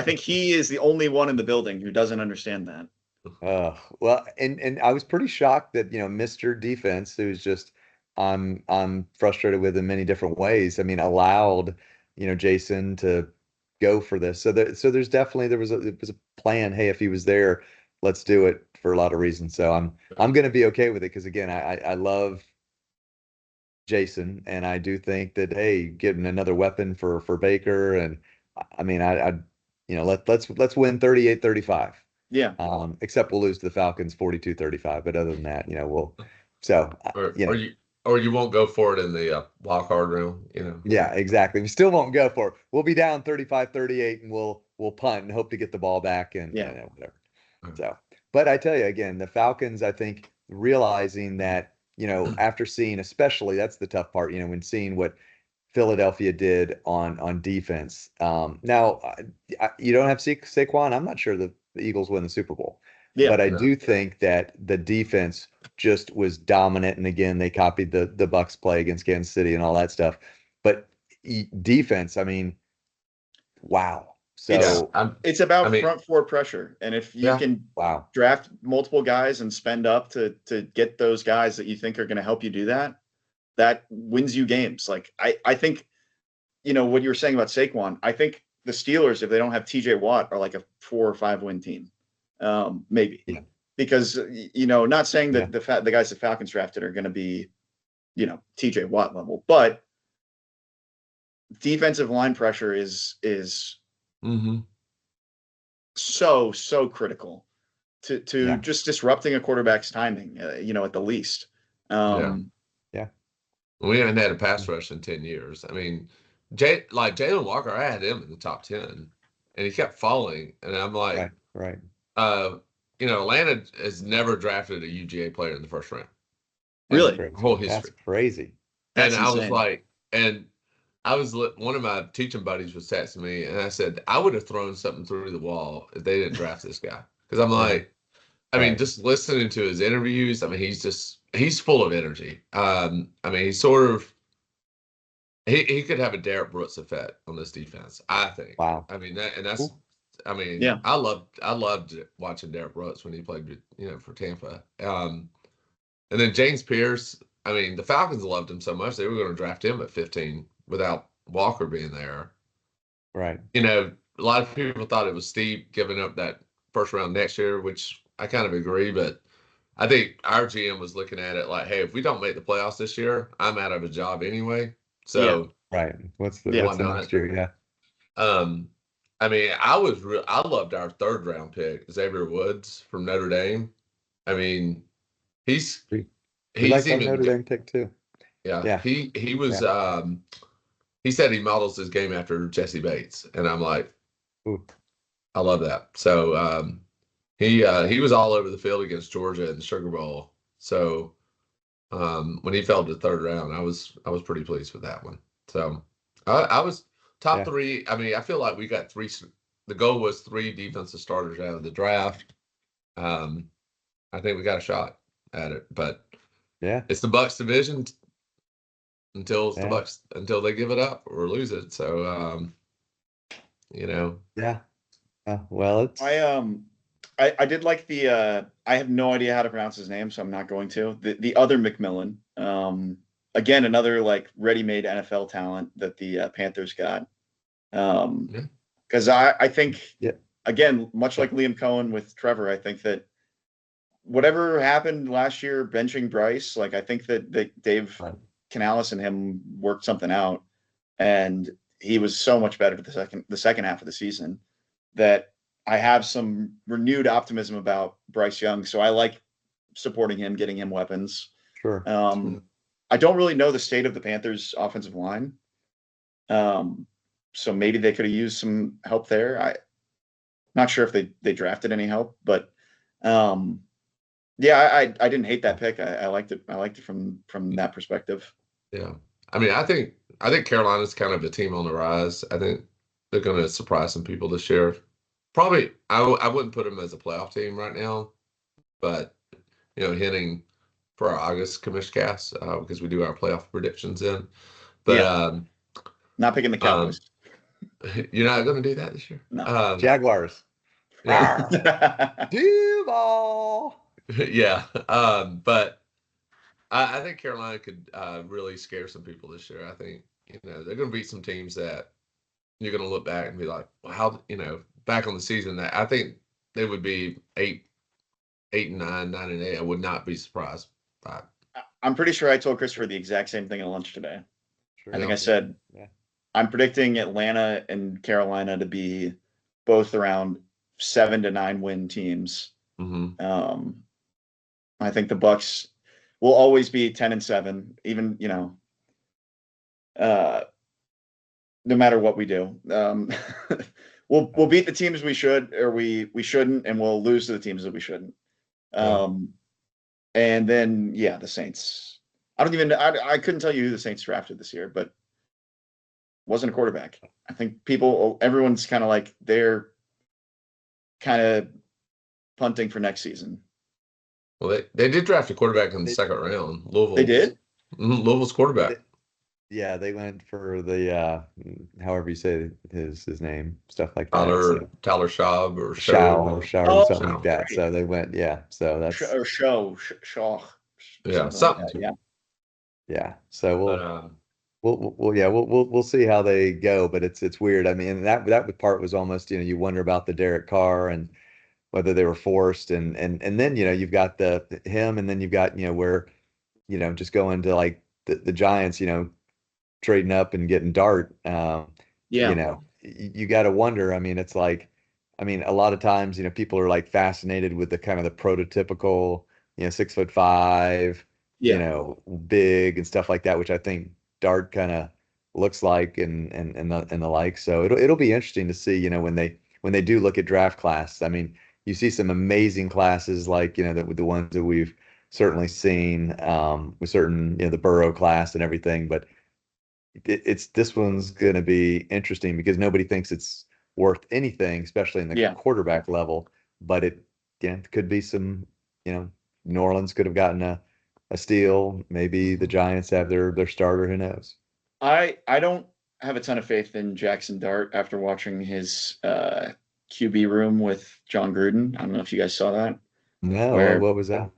think he is the only one in the building who doesn't understand that. well, and I was pretty shocked that, Mr. Defense, who's just I'm frustrated with in many different ways. I mean, allowed, Jason to go for this. So there's definitely it was a plan. Hey, if he was there, let's do it for a lot of reasons. So I'm gonna be okay with it because again, I love Jason, and I do think that hey, getting another weapon for Baker, and I mean, let's win 38-35. Yeah. Except we'll lose to the Falcons 42-35. But other than that, we'll so Or you won't go for it in the wild card round. yeah, exactly. We still won't go for it. We'll be down 35-38 and we'll punt and hope to get the ball back and, Yeah. Whatever. So, but I tell you again, the Falcons, I think realizing that, after seeing, especially that's the tough part, when seeing what Philadelphia did on defense. Now, you don't have Saquon. I'm not sure the Eagles win the Super Bowl, Yeah. but I do think that the defense just was dominant. And again, they copied the Bucks play against Kansas City and all that stuff. But defense, I mean, wow. So It's about I mean, front four pressure, and if you can wow, draft multiple guys and spend up to get those guys that you think are going to help you do that, that wins you games. Like I think, what you were saying about Saquon, I think the Steelers, if they don't have TJ Watt, are like a 4 or 5 win team. Maybe. Yeah. Because not saying that Yeah. the guys the Falcons drafted are going to be, TJ Watt level, but defensive line pressure is mhm. so critical to Yeah. just disrupting a quarterback's timing, at the least. Yeah. We haven't had a pass rush in 10 years. I mean, Jalen Walker, I had him in the top 10, and he kept falling. And I'm like, Right. Atlanta has never drafted a UGA player in the first round. Really? Crazy. Whole That's history. crazy. And That's I was insane. like, one of my teaching buddies was texting me, and I said, I would have thrown something through the wall if they didn't draft this guy. Because I'm like, I mean, just listening to his interviews, I mean, he's full of energy. I mean, he's sort of, he could have a Derek Brooks effect on this defense, I think. Wow. I mean, that's, Cool. I mean, Yeah. I loved watching Derek Brooks when he played, for Tampa. And then James Pierce, I mean, the Falcons loved him so much they were going to draft him at 15 without Walker being there. Right. A lot of people thought it was steep giving up that first round next year, which I kind of agree, but I think our GM was looking at it like, hey, if we don't make the playoffs this year, I'm out of a job anyway. So Right. What's the Yeah. next year? Yeah. I mean, I loved our third round pick, Xavier Woods from Notre Dame. I mean, he's We he's liked our even Notre Dame pick too. yeah, Yeah. he was he said he models his game after Jesse Bates, and I'm like, Ooh. I love that. So he was all over the field against Georgia in the Sugar Bowl. So when he fell to the third round, I was pretty pleased with that one. So I was top Yeah. 3. I mean, I feel like we got 3. The goal was 3 defensive starters out of the draft. I think we got a shot at it, but Yeah. it's the Bucks division until Yeah. until they give it up or lose it. So Yeah. Well, it's I did like the I have no idea how to pronounce his name, so I'm not going to. The other McMillan. Again, another like ready-made NFL talent that the Panthers got. Because I think Yeah. again, much like Liam Cohen with Trevor, I think that whatever happened last year benching Bryce, like I think that Dave Right. Canales and him worked something out, and he was so much better the second half of the season that I have some renewed optimism about Bryce Young. So I like supporting him, getting him weapons. Sure. I don't really know the state of the Panthers offensive line. So maybe they could have used some help there. I'm not sure if they drafted any help, but Yeah, I didn't hate that pick. I liked it. I liked it from that perspective. Yeah. I mean, I think Carolina's kind of a team on the rise. I think they're going to surprise some people this year. Probably, I wouldn't put them as a playoff team right now, but hitting for our August Commish cast because we do our playoff predictions in. But Yeah, not picking the Cowboys. you're not going to do that this year. No. Jaguars. Yeah, Duval. yeah. But I think Carolina could really scare some people this year. I think they're going to beat some teams that you're going to look back and be like, well, how back on the season that I think they would be 8-9, 9-8. I would not be surprised by. I'm pretty sure I told Christopher the exact same thing at lunch today. Sure. I think Yeah. I said I'm predicting Atlanta and Carolina to be both around 7 to 9 win teams. Mm-hmm. I think the Bucks will always be 10-7, even no matter what we do. We'll beat the teams we should or we shouldn't, and we'll lose to the teams that we shouldn't. And then the Saints. I couldn't tell you who the Saints drafted this year, but wasn't a quarterback. I think everyone's kind of like they're kind of punting for next season. Well, they did draft a quarterback in the second round. Louisville. They did? Louisville's quarterback. Yeah, they went for the however you say his name, stuff like that. Tyler Schaub or something like that. Right. So they went, so that's Shaw. Yeah, something like that, yeah. So we'll see how they go, but it's weird. I mean, that part was almost, you wonder about the Derek Carr and whether they were forced and then you've got him and then you've got where just going to like the Giants trading up and getting Dart. You got to wonder. I mean, it's like, a lot of times people are like fascinated with the kind of the prototypical 6'5", big and stuff like that, which I think Dart kind of looks like and the like. So it'll be interesting to see when they do look at draft class. I mean, you see some amazing classes like the ones that we've certainly seen with certain the Burrow class and everything, but this one's going to be interesting because nobody thinks it's worth anything, especially in the quarterback level. But it could be some New Orleans could have gotten a steal. Maybe the Giants have their starter. Who knows? I don't have a ton of faith in Jackson Dart after watching his QB room with John Gruden. I don't know if you guys saw that. No, what was that?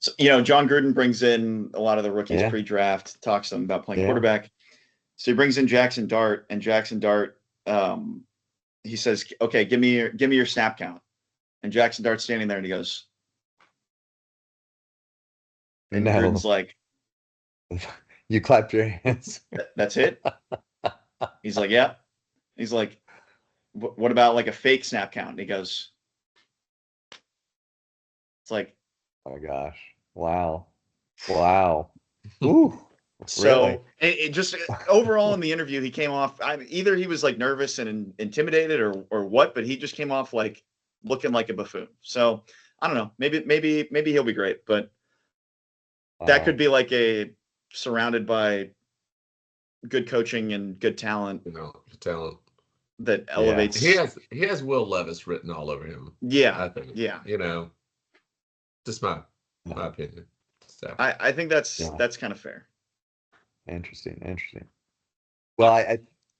So, John Gruden brings in a lot of the rookies pre-draft, talks to them about playing quarterback. So he brings in Jackson Dart, and Jackson Dart, he says, "Okay, give me your snap count." And Jackson Dart's standing there, and he goes, and Gruden's like, "You clapped your hands." That's it. He's like, "Yeah." He's like, "What about like a fake snap count?" And he goes, "It's like." Oh my gosh. Wow. Ooh. So really? it just overall in the interview, he came off either he was like nervous and intimidated or what, but he just came off like looking like a buffoon. So I don't know. Maybe he'll be great, but that could be like a surrounded by good coaching and good talent. Talent that elevates. He has Will Levis written all over him. Yeah, I think. Yeah. Just my opinion. So. I think that's kind of fair. Interesting. Well,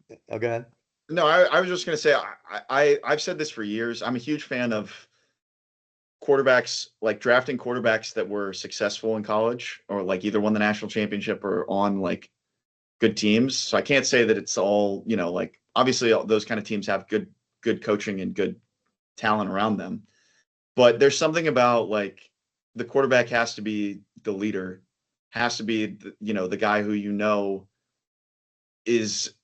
go ahead. No, I was just going to say, I've said this for years. I'm a huge fan of quarterbacks, like drafting quarterbacks that were successful in college or like either won the national championship or on like good teams. So I can't say that it's all, like obviously those kind of teams have good coaching and good talent around them. But there's something about like the quarterback has to be the leader, has to be the guy who is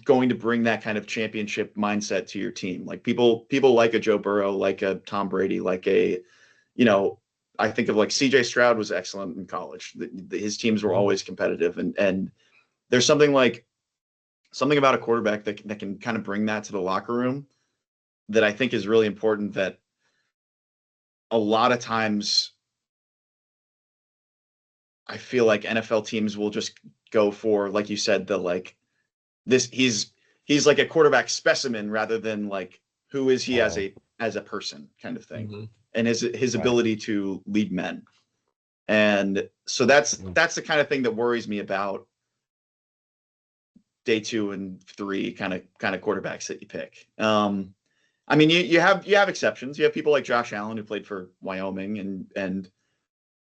going to bring that kind of championship mindset to your team. Like people like a Joe Burrow, like a Tom Brady, like a I think of like CJ Stroud was excellent in college. His teams were always competitive, and there's something about a quarterback that can kind of bring that to the locker room that I think is really important. That a lot of times I feel like NFL teams will just go for, like you said, the like this he's like a quarterback specimen rather than like who is he Oh, as a person kind of thing, Hmm. and his right. ability to lead men. And so Mm. that's the kind of thing that worries me about day 2 and 3 kind of quarterbacks that you pick. I mean, you have exceptions. You have people like Josh Allen who played for Wyoming, and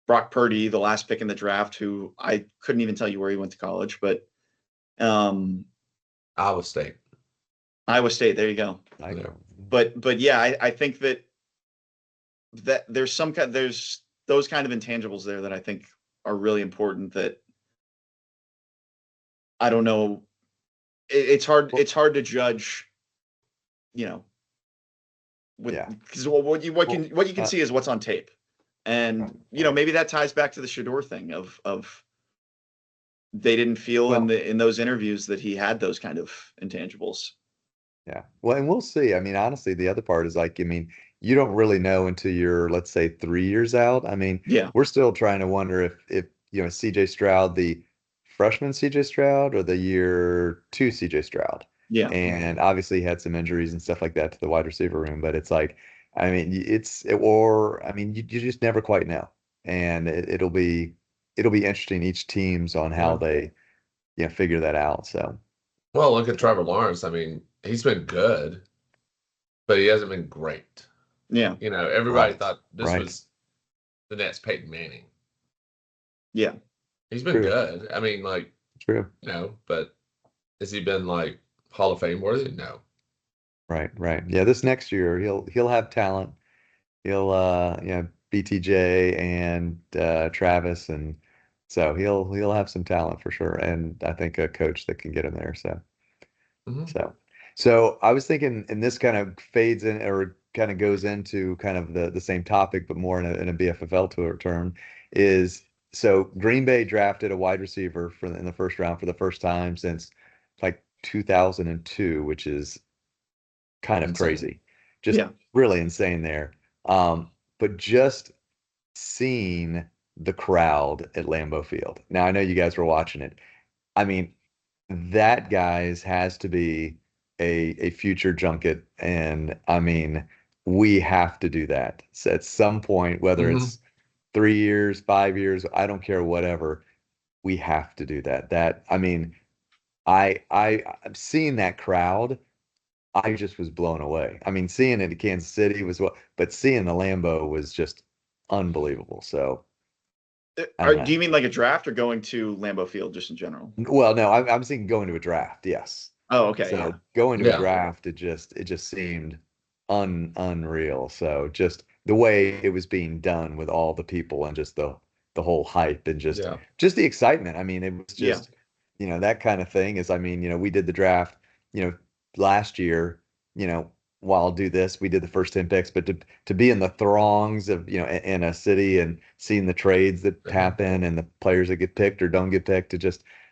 Brock Purdy, the last pick in the draft, who I couldn't even tell you where he went to college, but um, Iowa State. Iowa State. There you go. I Yeah. go. But yeah, I think that there's those kind of intangibles there that I think are really important. That I don't know. Well, It's hard to judge. You know, with yeah. because what you can Uh, see is what's on tape, and right, you know right. maybe that ties back to the Shador thing of they didn't feel Well, in those interviews that he had those kind of intangibles. yeah. Well, and we'll see. I mean, honestly, the other part is like, I mean, you don't really know until you're, let's say, 3 years out. I mean, Yeah, we're still trying to wonder if CJ Stroud, the freshman CJ Stroud, or the year two CJ Stroud. yeah, And obviously he had some injuries and stuff like that to the wide receiver room, but it's like, I mean, or I mean, you just never quite know. And it'll be interesting each teams on how Yeah. they, figure that out. So, Well, look at Trevor Lawrence. I mean, he's been good, but he hasn't been great. yeah, Everybody right, thought this right. was the next Peyton Manning. yeah. He's been True, good. I mean, like, true. but has he been like Hall of Fame worthy? No. Right, right. Yeah, this next year he'll have talent. He'll BTJ and Travis, and so he'll have some talent for sure. And I think a coach that can get him there. So Hmm. so so I was thinking, and this kind of fades in or kind of goes into kind of the same topic, but more in a BFFL tour term, is so Green Bay drafted a wide receiver in the first round for the first time since like 2002, which is kind of Insane. crazy, just Yeah. really insane there. But just seeing the crowd at Lambeau Field. Now I know you guys were watching it. I mean, that guys has to be a future junket, and I mean, we have to do that. So at some point, whether Hmm. it's 3 years, 5 years, I don't care, whatever, we have to do that. That I mean, I'm seeing that crowd. I just was blown away. I mean, seeing it in Kansas City was what, but seeing the Lambeau was just unbelievable. So I don't Do know. you mean like a draft or going to Lambeau Field just in general? Well, no, I'm thinking going to a draft. Yes. Oh, okay, yeah, So going to a Yeah. draft, it just seemed unreal. So just the way it was being done with all the people and just the whole hype and just Yeah. just the excitement. I mean, it was yeah, just, that kind of thing is, I mean, we did the draft, last year, while I'll do this, we did the first 10 picks, but to be in the throngs of, in a city and seeing the trades that Yeah. happen and the players that get picked or don't get picked,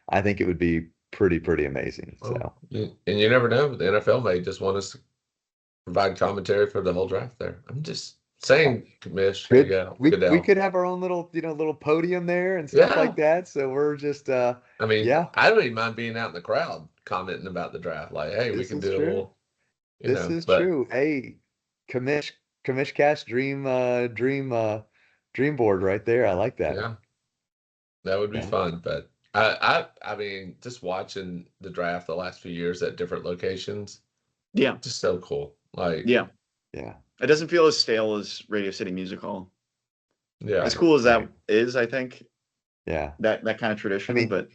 I think it would be pretty amazing. Well, So. and you never know. The NFL may just want us to provide commentary for the whole draft there. I'm just saying, Commish, you Could got we Goodell. could have our own little podium there and stuff Yeah. like that. So we're just I mean, yeah, I don't even mind being out in the crowd commenting about the draft. Like, hey, we this can is do a true. little, This is but true. Hey, Commish Commish Cast dream board right there. I like that. yeah, that would be Yeah. fun. But I mean, just watching the draft the last few years at different locations, yeah, just so cool. Like, yeah. Yeah. It doesn't feel as stale as Radio City Music Hall. As yeah. Right. cool as that Right. is, I think Yeah. that kind of I tradition. mean, But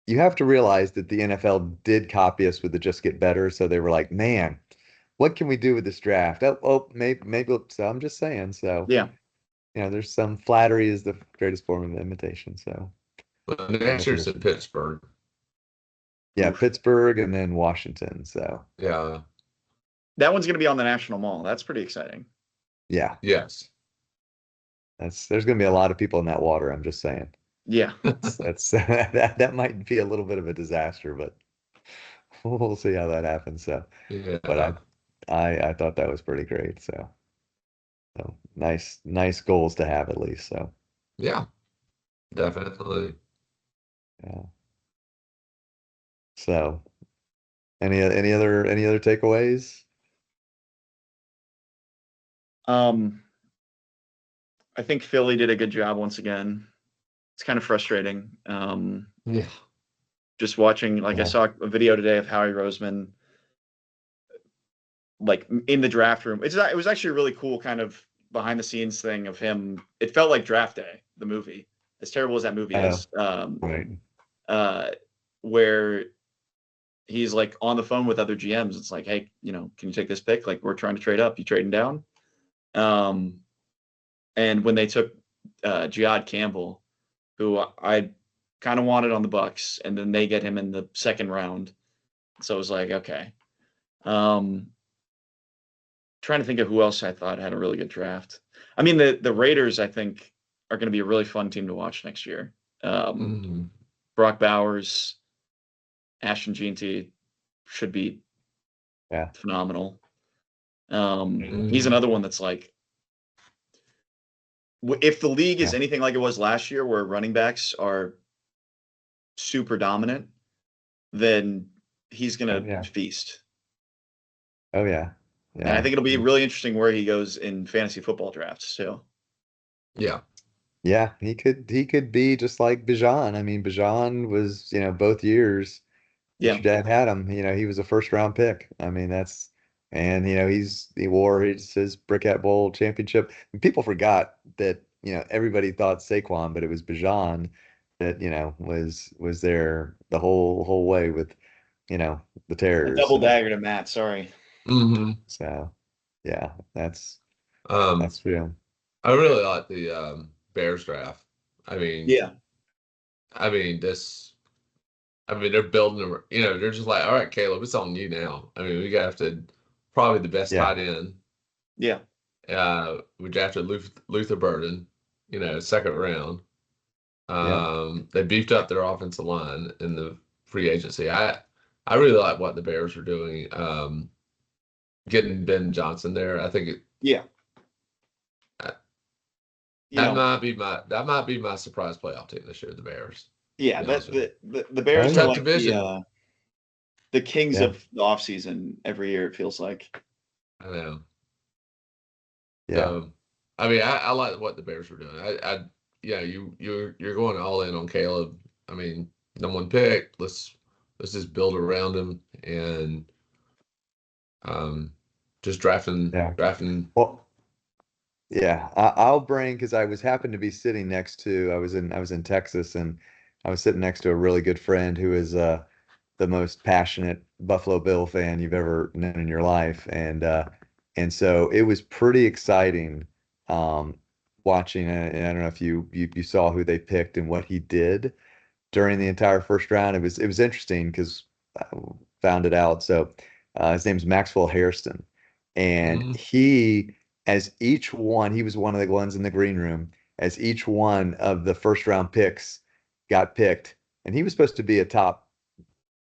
you have to realize that the NFL did copy us with the just get better. So they were like, man, what can we do with this draft? Oh, maybe. So I'm just saying. So. yeah, There's some flattery is the greatest form of imitation. So, But and next if year's you're, in Pittsburgh. yeah, oof. Pittsburgh and then Washington. So, Yeah. That one's going to be on the National Mall. That's pretty exciting. yeah, Yes. there's going to be a lot of people in that water. I'm just saying. Yeah, That's that might be a little bit of a disaster, but we'll see how that happens. So, but Yeah. I thought that was pretty great. So nice goals to have at least. So Yeah, definitely. yeah. So any other takeaways? Um, I think Philly did a good job once again. It's kind of frustrating. Yeah. Just watching, like I Yeah. saw a video today of Howie Roseman, like in the draft room. It was actually a really cool kind of behind the scenes thing of him. It felt like Draft Day, the movie, as terrible as that movie Oh, is. right. Uh, where he's like on the phone with other GMs. It's like, hey, can you take this pick? Like, we're trying to trade up. You trading down? Um, and when they took Jihad Campbell, who I kind of wanted on the Bucks, and then they get him in the second round. So it was like, okay. Trying to think of who else I thought had a really good draft. I mean, the Raiders, I think, are going to be a really fun team to watch next year. Mhm. Brock Bowers, Ashton Jeanty should be Yeah. phenomenal. He's Mhm. another one that's like, if the league is Yeah. anything like it was last year, where running backs are super dominant, then he's Oh going yeah. to feast. Oh yeah. And I Yeah. think it'll be really interesting where he goes in fantasy football drafts too. Yeah. Yeah, he could be just like Bijan. I mean, Bijan was, both years that Yeah. your dad had him, he was a first round pick. I mean, and he wore his Brickett Bowl championship. And people forgot that, everybody thought Saquon, but it was Bijan that, was there the whole way with, the A Terriers. double So dagger to Matt. Sorry. Hmm. so yeah, Um, that's true. I really like the Bears draft. I mean, Yeah. I mean this. I mean, they're building. They're just like, all right, Caleb, it's on you now. I mean, we got to probably the best Yeah. tight end. Yeah. We drafted Luther Burden. Second round. Yep. They beefed up their offensive line in the free agency. I really like what the Bears are doing. Getting Ben Johnson there. I think Yeah. uh, You know, that might be my surprise playoff team this year. The Bears. yeah, To be honest with you. the Oh Bears are yeah. Tough like division. the kings Yeah. of the offseason every year, it feels like. I know. Yeah. So, I mean, I like what the Bears were doing. Yeah, you're going all in on Caleb. I mean, number one pick. Let's just build around him and just Yeah. drafting. Well, yeah, I'll bring because I was happened to be sitting next to I was in Texas and I was sitting next to a really good friend who is the most passionate Buffalo Bill fan you've ever known in your life, and so it was pretty exciting um, watching. And I don't know if you saw who they picked and what he did during the entire first round. It was interesting because I found it out. So his name's Maxwell Hairston, and Mm, he was one of the ones in the green room as each one of the first round picks got picked, and he was supposed to be a top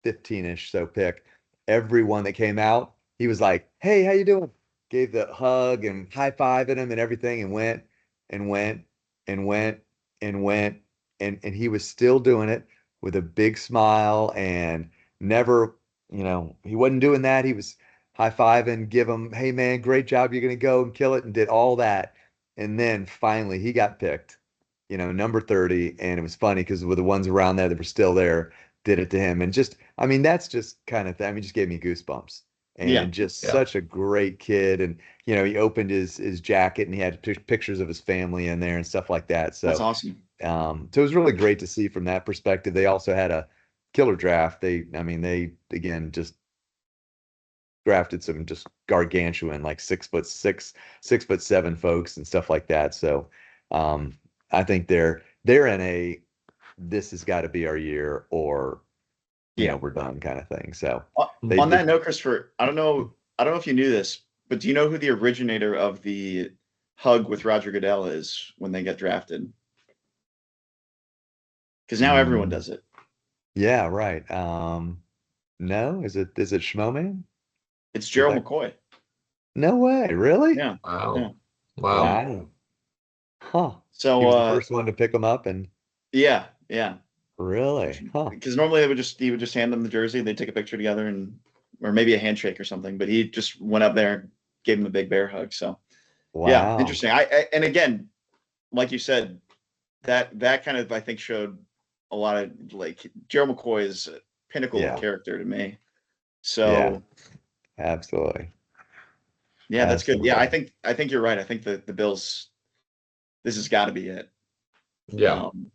15-ish so pick. Everyone that came out, he was like, "Hey, how you doing?" Gave the hug and high five at him and everything, and went and went and went and went, and he was still doing it with a big smile and never, he wasn't doing that. He was high fiving, give him, "Hey man, great job, you're gonna go and kill it," and did all that, and then finally he got picked, number 30, and it was funny because with the ones around there that were still there did it to him. And just, I mean, that's just kind of, I mean, just gave me goosebumps. Yeah. And just yeah. such a great kid. And, he opened his jacket and he had pictures of his family in there and stuff like that. That's So, awesome. so it was really great to see from that perspective. They also had a killer draft. I mean, they again just drafted some just gargantuan, like 6'6", 6'7" folks and stuff like that. So, um, I think they're in a this has got to be our year or Yeah. we're done kind of thing. So O- they On that did. note, Christopher, I don't know if you knew this, but do you know who the originator of the hug with Roger Goodell is when they get drafted? Because now everyone Mm, does it. yeah, right. No, is it Schmo Man? It's Is Gerald that McCoy. no way? Really? Yeah. Yeah. Wow. Wow. Wow. Huh. He So was the first one to pick them up, and yeah, yeah. really? Huh. Because normally he would just hand them the jersey, they'd take a picture together, and or maybe a handshake or something. But he just went up there, gave him a big bear hug. So yeah, Wow. interesting. And again, like you said, that kind of I think showed a lot of like Gerald McCoy is a pinnacle of Yeah. character to me. Yeah. So Absolutely. yeah, that's good. Yeah, Absolutely. I think you're right. I think the Bills, this has got to be it. Yeah. Um,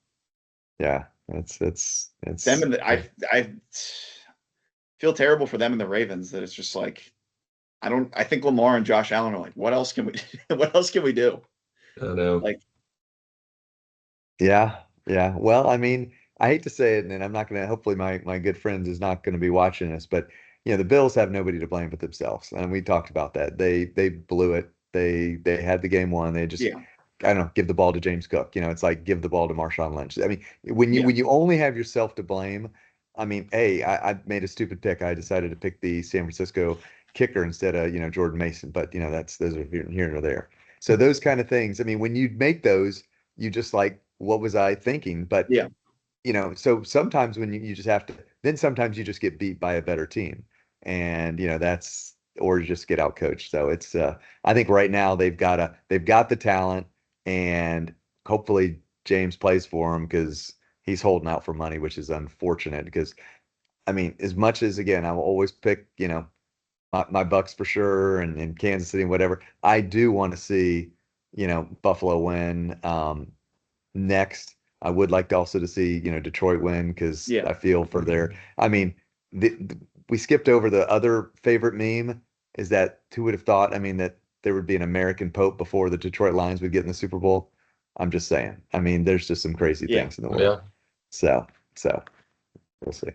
Yeah. them It's and I feel terrible for them and the Ravens that it's just like I think Lamar and Josh Allen are like, what else can we what else can we do? I know. Like, yeah. Yeah. Well, I mean, I hate to say it, and I'm not gonna, hopefully my good friends is not gonna be watching this, but the Bills have nobody to blame but themselves. And we talked about that. They blew it. They had the game won. They just, yeah, I don't know, give the ball to James Cook. It's like give the ball to Marshawn Lynch. I mean, when you yeah, when you only have yourself to blame, I mean, I made a stupid pick. I decided to pick the San Francisco kicker instead of, Jordan Mason, but those are here or there. So those kind of things. I mean, when you make those, you just like, what was I thinking? But yeah, so sometimes when you just have to, then sometimes you just get beat by a better team. And that's, or you just get out coached. So it's I think right now they've got the talent, and hopefully James plays for him because he's holding out for money, which is unfortunate because I mean, as much as again, I will always pick, my Bucks for sure, and Kansas City and whatever. I do want to see, Buffalo win. Next, I would like to also to see, Detroit win because yeah. I feel for their, I mean, we skipped over the other favorite meme is that who would have thought, I mean, that there would be an American Pope before the Detroit Lions would get in the Super Bowl. I'm just saying. I mean, there's just some crazy Yeah. things in the world. Yeah. So we'll see.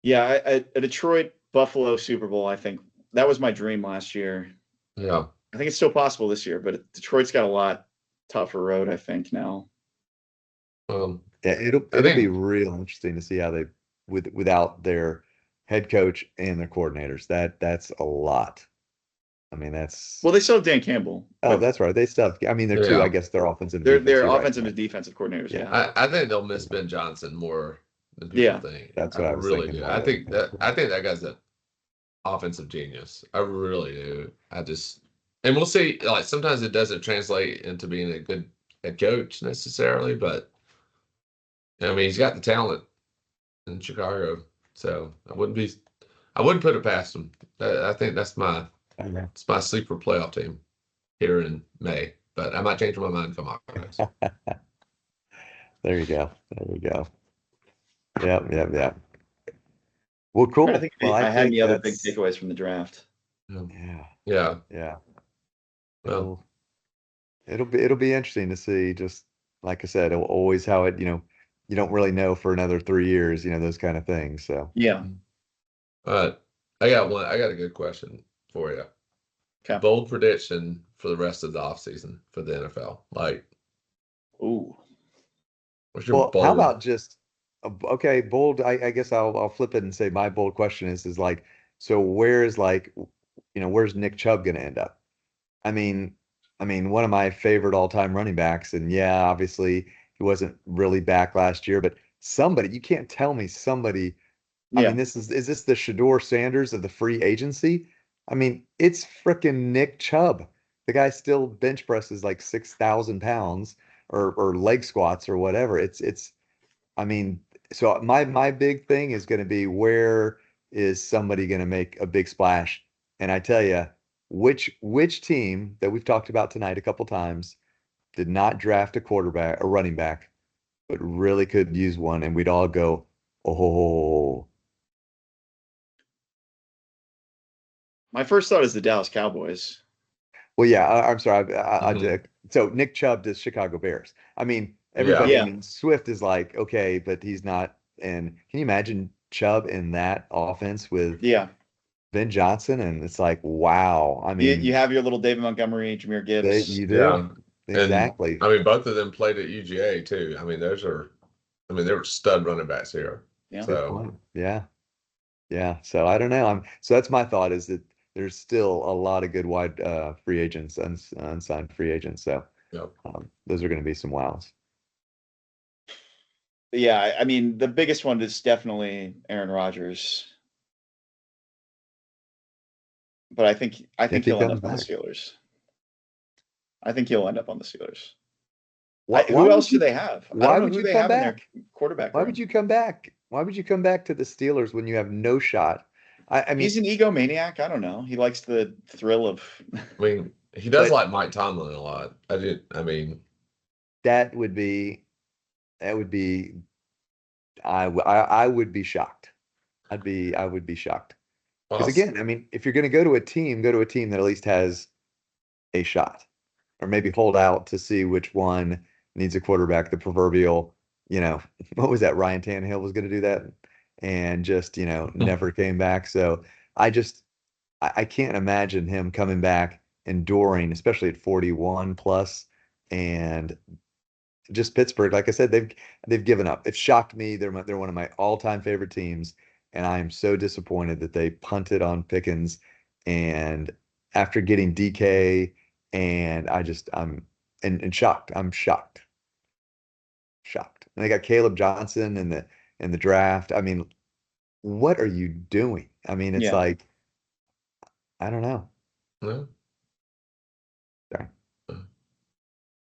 Yeah, a Detroit Buffalo Super Bowl, I think that was my dream last year. Yeah. I think it's still possible this year, but Detroit's got a lot tougher road, I think, now. Yeah, it'll I it'll be think, real interesting to see how they without their head coach and their coordinators. That's a lot. I mean, that's Well, they still have Dan Campbell, oh, but that's right. They still I mean, they're two, I yeah, guess they're offensive and defense. they're You're right. offensive Yeah. and defensive coordinators, Yeah. yeah. I think they'll miss Ben Johnson more than people Yeah. think. That's I what I was really thinking do. more of. I think that guy's an offensive genius. I really do. I just and we'll see. Like sometimes it doesn't translate into being a good head coach necessarily, but I mean he's got the talent in Chicago, so I wouldn't put it past him. I think Yeah. it's my sleeper playoff team here in May, but I might change my mind come August. There you go. There you go. Yep, yep, yep. Well, I'm trying to cool. think Well, if I I had think any other big that's takeaways from the draft. Yeah. yeah, Yeah. yeah. Well, It'll it'll be interesting to see. Just like I said, always how it you don't really know for another 3 years. Those kind of things. So Yeah. but I got one. I got a good question for you. Okay. Bold prediction for the rest of the offseason for the NFL. Like, Ooh. what's your well, how bold? about just okay, bold. I guess I'll flip it and say my bold question is like, so where's like, where's Nick Chubb going to end up? I mean, one of my favorite all-time running backs, and yeah, obviously he wasn't really back last year, but somebody, you can't tell me somebody. I mean, Yeah. is this the Shador Sanders of the free agency? I mean, it's frickin' Nick Chubb. The guy still bench presses like 6,000 pounds or leg squats or whatever. I mean, so my big thing is going to be where is somebody going to make a big splash? And I tell you, which team that we've talked about tonight a couple times did not draft a running back, but really could use one, and we'd all go, oh, My first thought is the Dallas Cowboys. well, yeah. I'm sorry. Hmm. So Nick Chubb to Chicago Bears. I mean, Yeah. everybody. I Yeah. mean, Swift is like okay, but he's not. And can you imagine Chubb in that offense with Yeah. Ben Johnson, and it's like, wow. I You mean, have your little David Montgomery, Jameer Gibbs. you do Yeah. And exactly. I mean, both of them played at UGA too. I mean, they were stud running backs here. Yeah. Good So, point. Yeah, yeah. So I don't know. So that's my thought is that there's still a lot of good wide free agents, unsigned free agents. So Yep. those are going to be some wows. Yeah, I mean, the biggest one is definitely Aaron Rodgers, but I think If he he'll end comes up on the back, Steelers. I think he'll end up on the Steelers. why Who else would do you? they have? I Why don't know would who you they come have in their back? quarterback Why would room. you come back? Why would you come back to the Steelers when you have no shot? I mean, He's an egomaniac. I don't know. He likes the thrill of. I mean, he does but like Mike Tomlin a lot. I mean, that would be that would be I would be shocked. I would be shocked. Because well, again, I mean, if you're going to go to a team that at least has a shot, or maybe hold out to see which one needs a quarterback. The proverbial, what was that? Ryan Tannehill was going to do that, and just never came back. So I just I can't imagine him coming back, enduring, especially at 41 plus, and just Pittsburgh. Like I said, they've given up. It shocked me. They're one of my all-time favorite teams, and I am so disappointed that they punted on Pickens. And after getting DK, and I'm shocked. I'm shocked, shocked. And they got Caleb Johnson in the draft. I mean, what are you doing? I mean, it's Yeah. like I don't know. no. Sorry.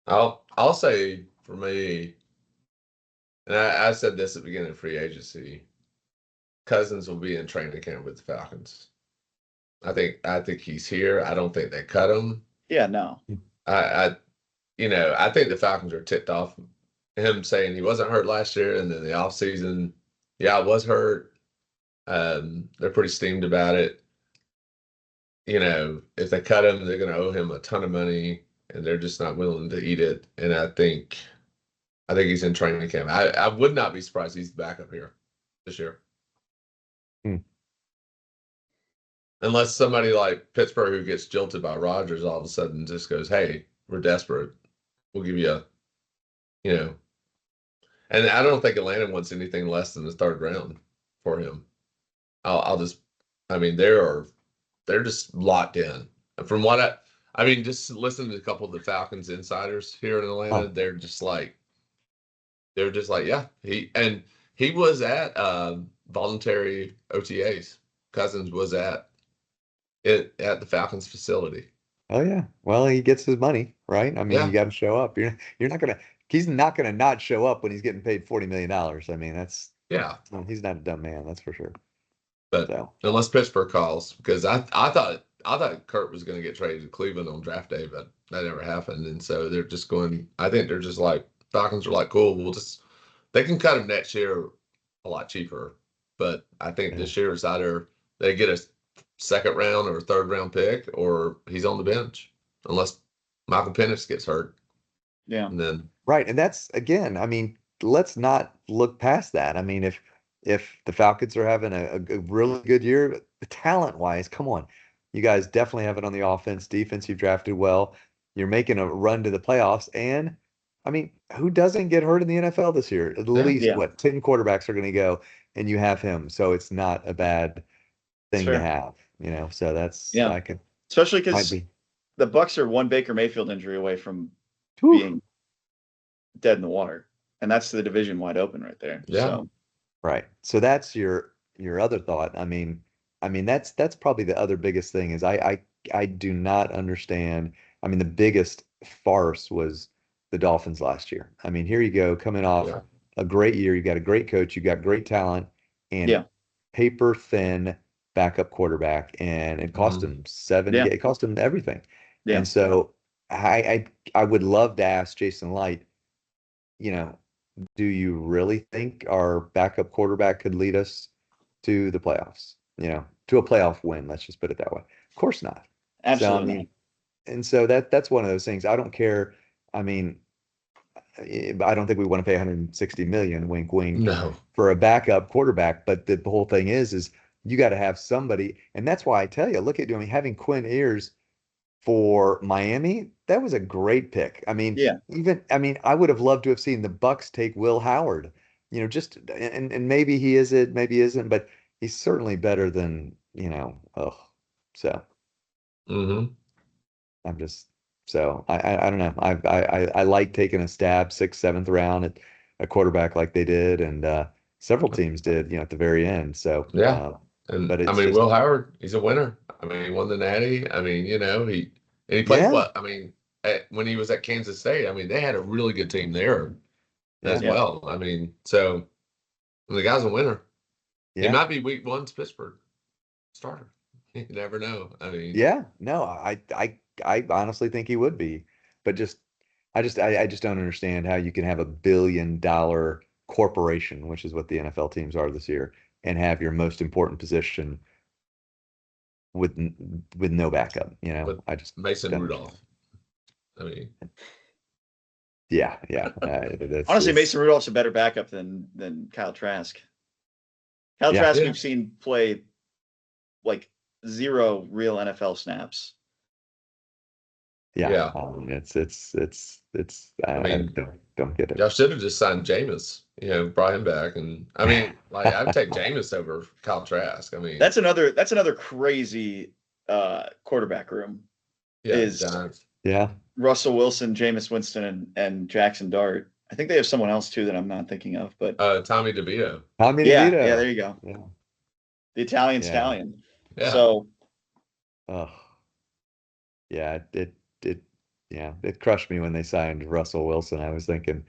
I'll say for me, and I said this at the beginning of free agency. Cousins will be in training camp with the Falcons. I think he's here. I don't think they cut him. Yeah. No. I I think the Falcons are ticked off him saying he wasn't hurt last year, and then the offseason, yeah, I was hurt. They're pretty steamed about it. If they cut him, they're going to owe him a ton of money, and they're just not willing to eat it. And I think he's in training camp. I would not be surprised he's back up here this year. Hmm. Unless somebody like Pittsburgh who gets jilted by Rodgers all of a sudden just goes, "Hey, we're desperate. We'll give you a, you know." And I don't think Atlanta wants anything less than the third round for him. I'll just, I mean, they're just locked in. From what I mean, just listening to a couple of the Falcons insiders here in Atlanta, Oh, they're just like, yeah, he was at voluntary OTAs. Cousins was at the Falcons facility. oh yeah. Well, he gets his money, right? I mean, you Yeah, got to show up. You're not gonna. He's not gonna not show up when he's getting paid $40 million. I mean, yeah. he's not a dumb man, that's for sure. But So unless Pittsburgh calls, because I thought Kurt was going to get traded to Cleveland on draft day, but that never happened. And so they're just going. I think they're just like Falcons are like, cool. They can cut him next year a lot cheaper, but I think yeah. this year is either they get a second round or a third round pick, or he's on the bench unless Michael Penix gets hurt, Yeah. and then Right, and that's again, I mean, let's not look past that. I mean, if the Falcons are having a really good year, talent wise, come on, you guys definitely have it on the offense, defense. You've drafted well. You're making a run to the playoffs, and I mean, who doesn't get hurt in the NFL this year? At yeah, least Yeah. what 10 quarterbacks are going to go, and you have him, so it's not a bad It's thing to fair. have, So that's Yeah. I could Especially might because be. the Bucks are one Baker Mayfield injury away from Whew. being dead in the water, and that's the division wide open right there. yeah, So Right. So that's your other thought. I mean that's probably the other biggest thing is I do not understand. I mean the biggest farce was the Dolphins last year. I mean here you go coming off yeah, a great year. You got a great coach, you got great talent, and yeah, paper thin backup quarterback, and it cost mhm, him seven. yeah, It cost him everything. yeah. And so I would love to ask Jason Light, you know, do you really think our backup quarterback could lead us to the playoffs? To a playoff win, let's just put it that way. Of course not. So I Absolutely not. mean, and so that's one of those things. I don't care. I mean, I don't think we want to pay 160 million, wink, wink, no, for a backup quarterback. But the whole thing is you got to have somebody, and that's why I tell you, look at, having Quinn Ears for Miami, that was a great pick. Yeah, I mean, I would have loved to have seen the Bucks take Will Howard. Just and maybe he is it, maybe he isn't, but he's certainly better than, oh. So Mm-hmm. I'm just so I don't know. I like taking a stab sixth, seventh round at a quarterback like they did, and several teams did, at the very end. So, Yeah. And but I it's mean, just Will Howard, he's a winner. I mean, he won the Natty. I mean, he played yeah, well. I mean, when he was at Kansas State, I mean, they had a really good team there as yeah, Yeah. well. I mean, so the guy's a winner. He yeah, might be week one's Pittsburgh starter. You never know. I mean, yeah. No, I honestly think he would be, but I just don't understand how you can have $1 billion corporation, which is what the NFL teams are this year, and have your most important position with with no backup. with I just Mason don't understand. Rudolph. I mean, Yeah, yeah. That's Honestly, it's Mason Rudolph's a better backup than Kyle Trask. Kyle yeah, Trask yeah. we've seen play like 0 real NFL snaps. yeah. Yeah. I I mean, don't get it. y'all should have just signed Jameis, brought him back. And I mean, like, I would take Jameis over Kyle Trask. I mean, That's another crazy quarterback room yeah, is Giants. Yeah. Russell Wilson, Jameis Winston, and Jackson Dart. I think they have someone else too that I'm not thinking of, but Tommy DeVito. Tommy yeah, there DeVito. you go. Yeah. The Italian Yeah. stallion. Yeah. So Oh, yeah. Yeah. It crushed me when they signed Russell Wilson. I was thinking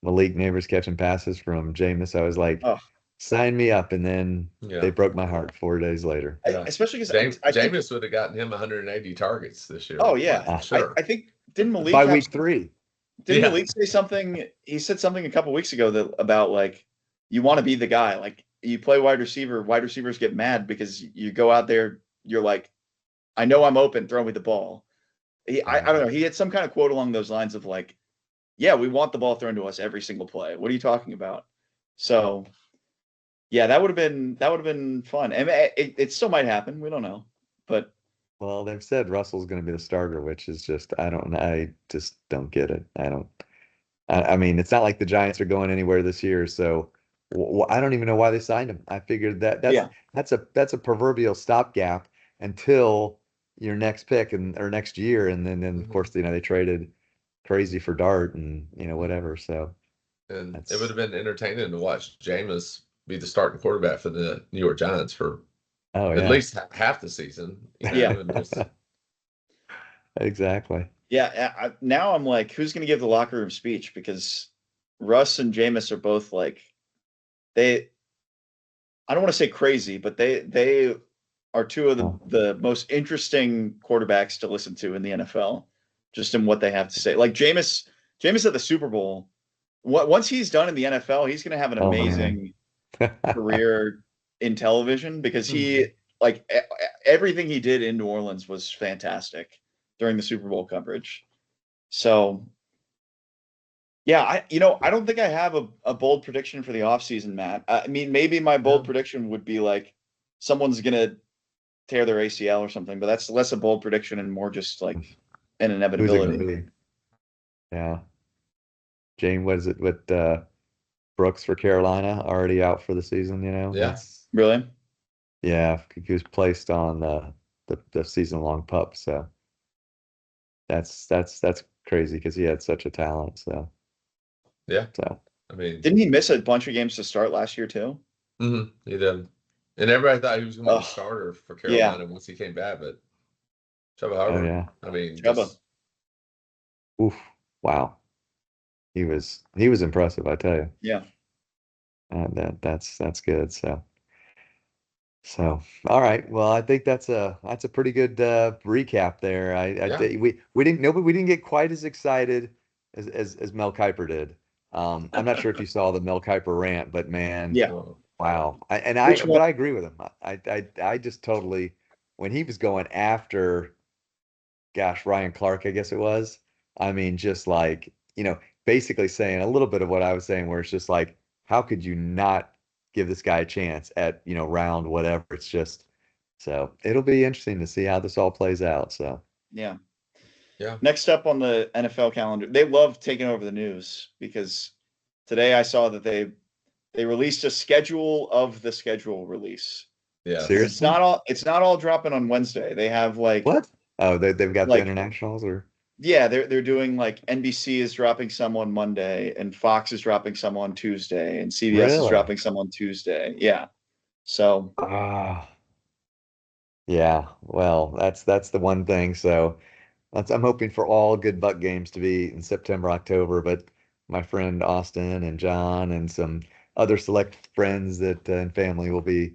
Malik Neighbors catching passes from Jameis. I was like, oh, sign me up. And then they Yeah. broke my heart 4 days later. Yeah. especially because I think Jameis would have gotten him 180 targets this year. oh Like, yeah, for Ah, sure. I think didn't Malik by have week 3. didn't Yeah. Malik say something? He said something a couple weeks ago that about like you want to be the guy. Like you play wide receiver, wide receivers get mad because you go out there, you're like, I know I'm open, throw me the ball. I don't know. He had some kind of quote along those lines of like, yeah, we want the ball thrown to us every single play. What are you talking about? So yeah, that would have been fun. And it still might happen. We don't know, but Well, they've said Russell's going to be the starter, which is just, I don't know. I just don't get it. I mean, it's not like the Giants are going anywhere this year, so I don't even know why they signed him. I figured that yeah, that's a proverbial stopgap until your next pick and or next year, and then of Mhm. course they traded crazy for Dart and whatever. So And it would that's have been entertaining to watch Jameis be the starting quarterback for the New York Giants for oh at yeah, least half the season, yeah, and just exactly. yeah. Now I'm like, who's going to give the locker room speech? Because Russ and Jameis are both like they. I don't want to say crazy, but they are two of the Oh, the most interesting quarterbacks to listen to in the NFL, just in what they have to say. Like Jameis at the Super Bowl. Once he's done in the NFL, he's going to have an oh man. amazing career in television because he Mhm. like everything he did in New Orleans was fantastic during the Super Bowl coverage. So yeah, I don't think I have a bold prediction for the offseason, Matt. I mean, maybe my bold Yeah. prediction would be like someone's gonna tear their ACL or something, but that's less a bold prediction and more just like an Who's it going to inevitability. be? Yeah, Jane, what is it? What Brooks for Carolina already out for the season? Yeah. That's Really? yeah. He was placed on the season long pup, so that's crazy because he had such a talent. Yeah. So I mean, Didn't he miss a bunch of games to start last year too? he did. And everybody thought he was going to be the Oh, starter for yeah, Carolina once he came back, but Chuba oh Hubbard, yeah, I mean, Chuba. just oof, wow. He was impressive, I tell you. Yeah, That's good. So all right. Well, I think that's a pretty good recap there. yeah. We didn't get quite as excited as Mel Kiper did. I'm not sure if you saw the Mel Kiper rant, but man, yeah. Well, wow. Which one? But I agree with him. I just totally when he was going after, gosh, Ryan Clark, I guess it was. I mean, just like, basically saying a little bit of what I was saying, where it's just like, how could you not give this guy a chance at, round whatever? It's just so it'll be interesting to see how this all plays out. So Yeah. yeah. Next up on the NFL calendar, they love taking over the news because today I saw that they released a schedule of the schedule release because Yes. it's seriously, not all dropping on Wednesday. They have like what? Oh, they've got the Like, internationals, or yeah, they're doing like NBC is dropping some on Monday, and Fox is dropping some on Tuesday, and CBS is really? dropping some on Tuesday. Yeah. So Ah, yeah. Well, that's the one thing. So I'm hoping for all good Buck games to be in September, October. But my friend Austin and John and some other select friends that and family will be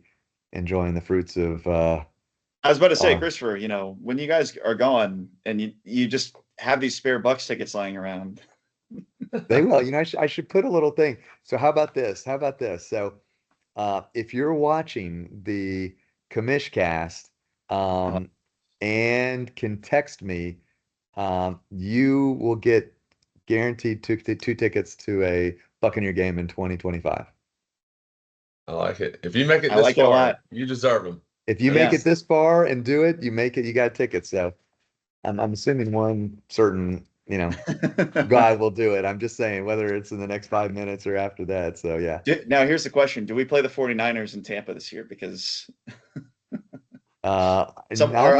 enjoying the fruits of I was about to say, our. Christopher, when you guys are gone and you just have these spare Bucks tickets lying around. They will. I should put a little thing. So how about this? How about this? So if you're watching the Commish cast Uh, um, and can text me, you will get guaranteed two tickets to a Buccaneer game in 2025. I like it. If you make it I this like it a lot. far, you deserve them. If you make Yeah. it this far and do it, you make it, you got tickets. So I'm assuming one certain, guy will do it. I'm just saying whether it's in the next 5 minutes or after that. So yeah. Now, here's the question. Do we play the 49ers in Tampa this year? Because some I'm not, our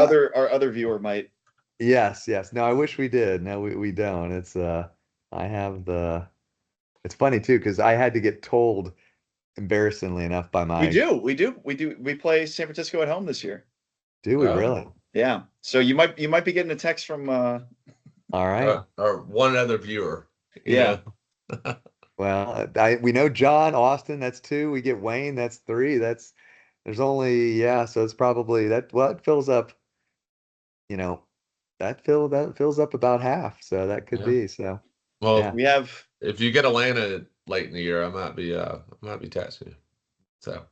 other viewer might. yes, yes. No, I wish we did. No, we don't. I have it's funny too, because I had to get told embarrassingly enough by We my, do. We do. We do. We play San Francisco at home this year. do we Uh, really? Yeah. So you might be getting a text from All right. or one other viewer, you yeah. know. Well, we know John Austin, that's two. We get Wayne, that's three. There's only, yeah, so it's probably that, well, it fills up, you know, that fills up about half. So that could Yeah. be. So Well, yeah, We have. if you get Atlanta late in the year, I might be texting you. So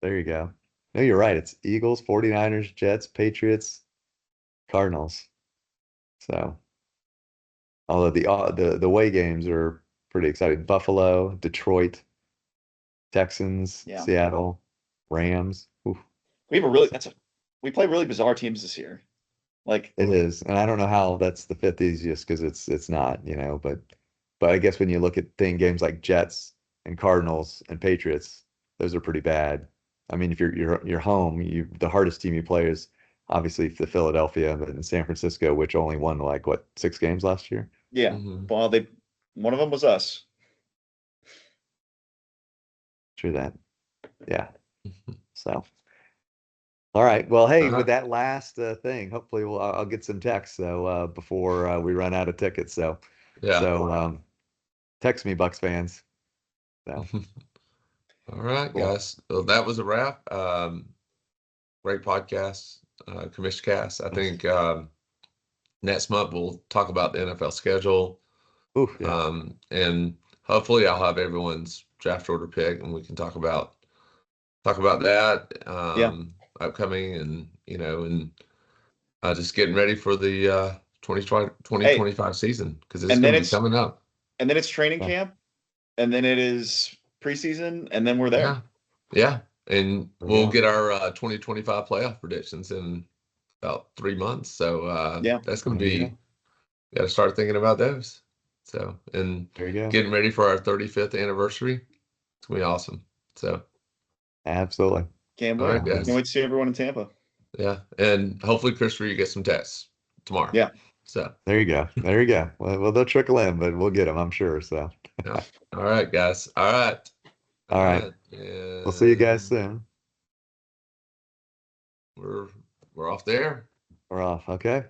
there you go. No, you're right. It's Eagles, 49ers, Jets, Patriots, Cardinals. So although the away games are pretty exciting. Buffalo, Detroit, Texans, Yeah. Seattle, Rams. Oof. We have a really. We play really bizarre teams this year. Like, It is, and I don't know how that's the fifth easiest because it's not, but I guess when you look at games like Jets and Cardinals and Patriots, those are pretty bad. I mean, if you're home, the hardest team you play is obviously the Philadelphia and San Francisco, which only won like what, 6 games last year. yeah. mhm. Well, one of them was us. True that. Yeah. So, all right. Well, hey, with Uh-huh. that last thing, hopefully I'll get some texts so before we run out of tickets. So, Yeah. so text me, Bucks fans. So. All right, Cool. guys. Well, that was a wrap. Great podcast, Commish Cast. I think next month we'll talk about the NFL schedule. Oof, yeah. And hopefully I'll have everyone's draft order pick and we can talk about that Yeah. upcoming and just getting ready for the 2020 Hey, 2025 season because it's and going then to be it's coming up. and then it's training Yeah. camp, and then it is preseason, and then we're there. Yeah. Yeah. And There we we'll go. get our 2025 playoff predictions in about 3 months. So Yeah. that's going to There you be, go. got to start thinking about those. So, and There you go. getting ready for our 35th anniversary. It's going to be awesome. So, Absolutely. Can't all wait. right, Sounds Can't good. guys. wait to see everyone in Tampa. Yeah. And hopefully, Christopher, you get some tests tomorrow. Yeah. So, There you go. There you go. Well, they'll trickle in, but we'll get them, I'm sure. So, yeah. All right, guys. All right. All all right. right. We'll see you guys And soon. we're off there. We're off. Okay.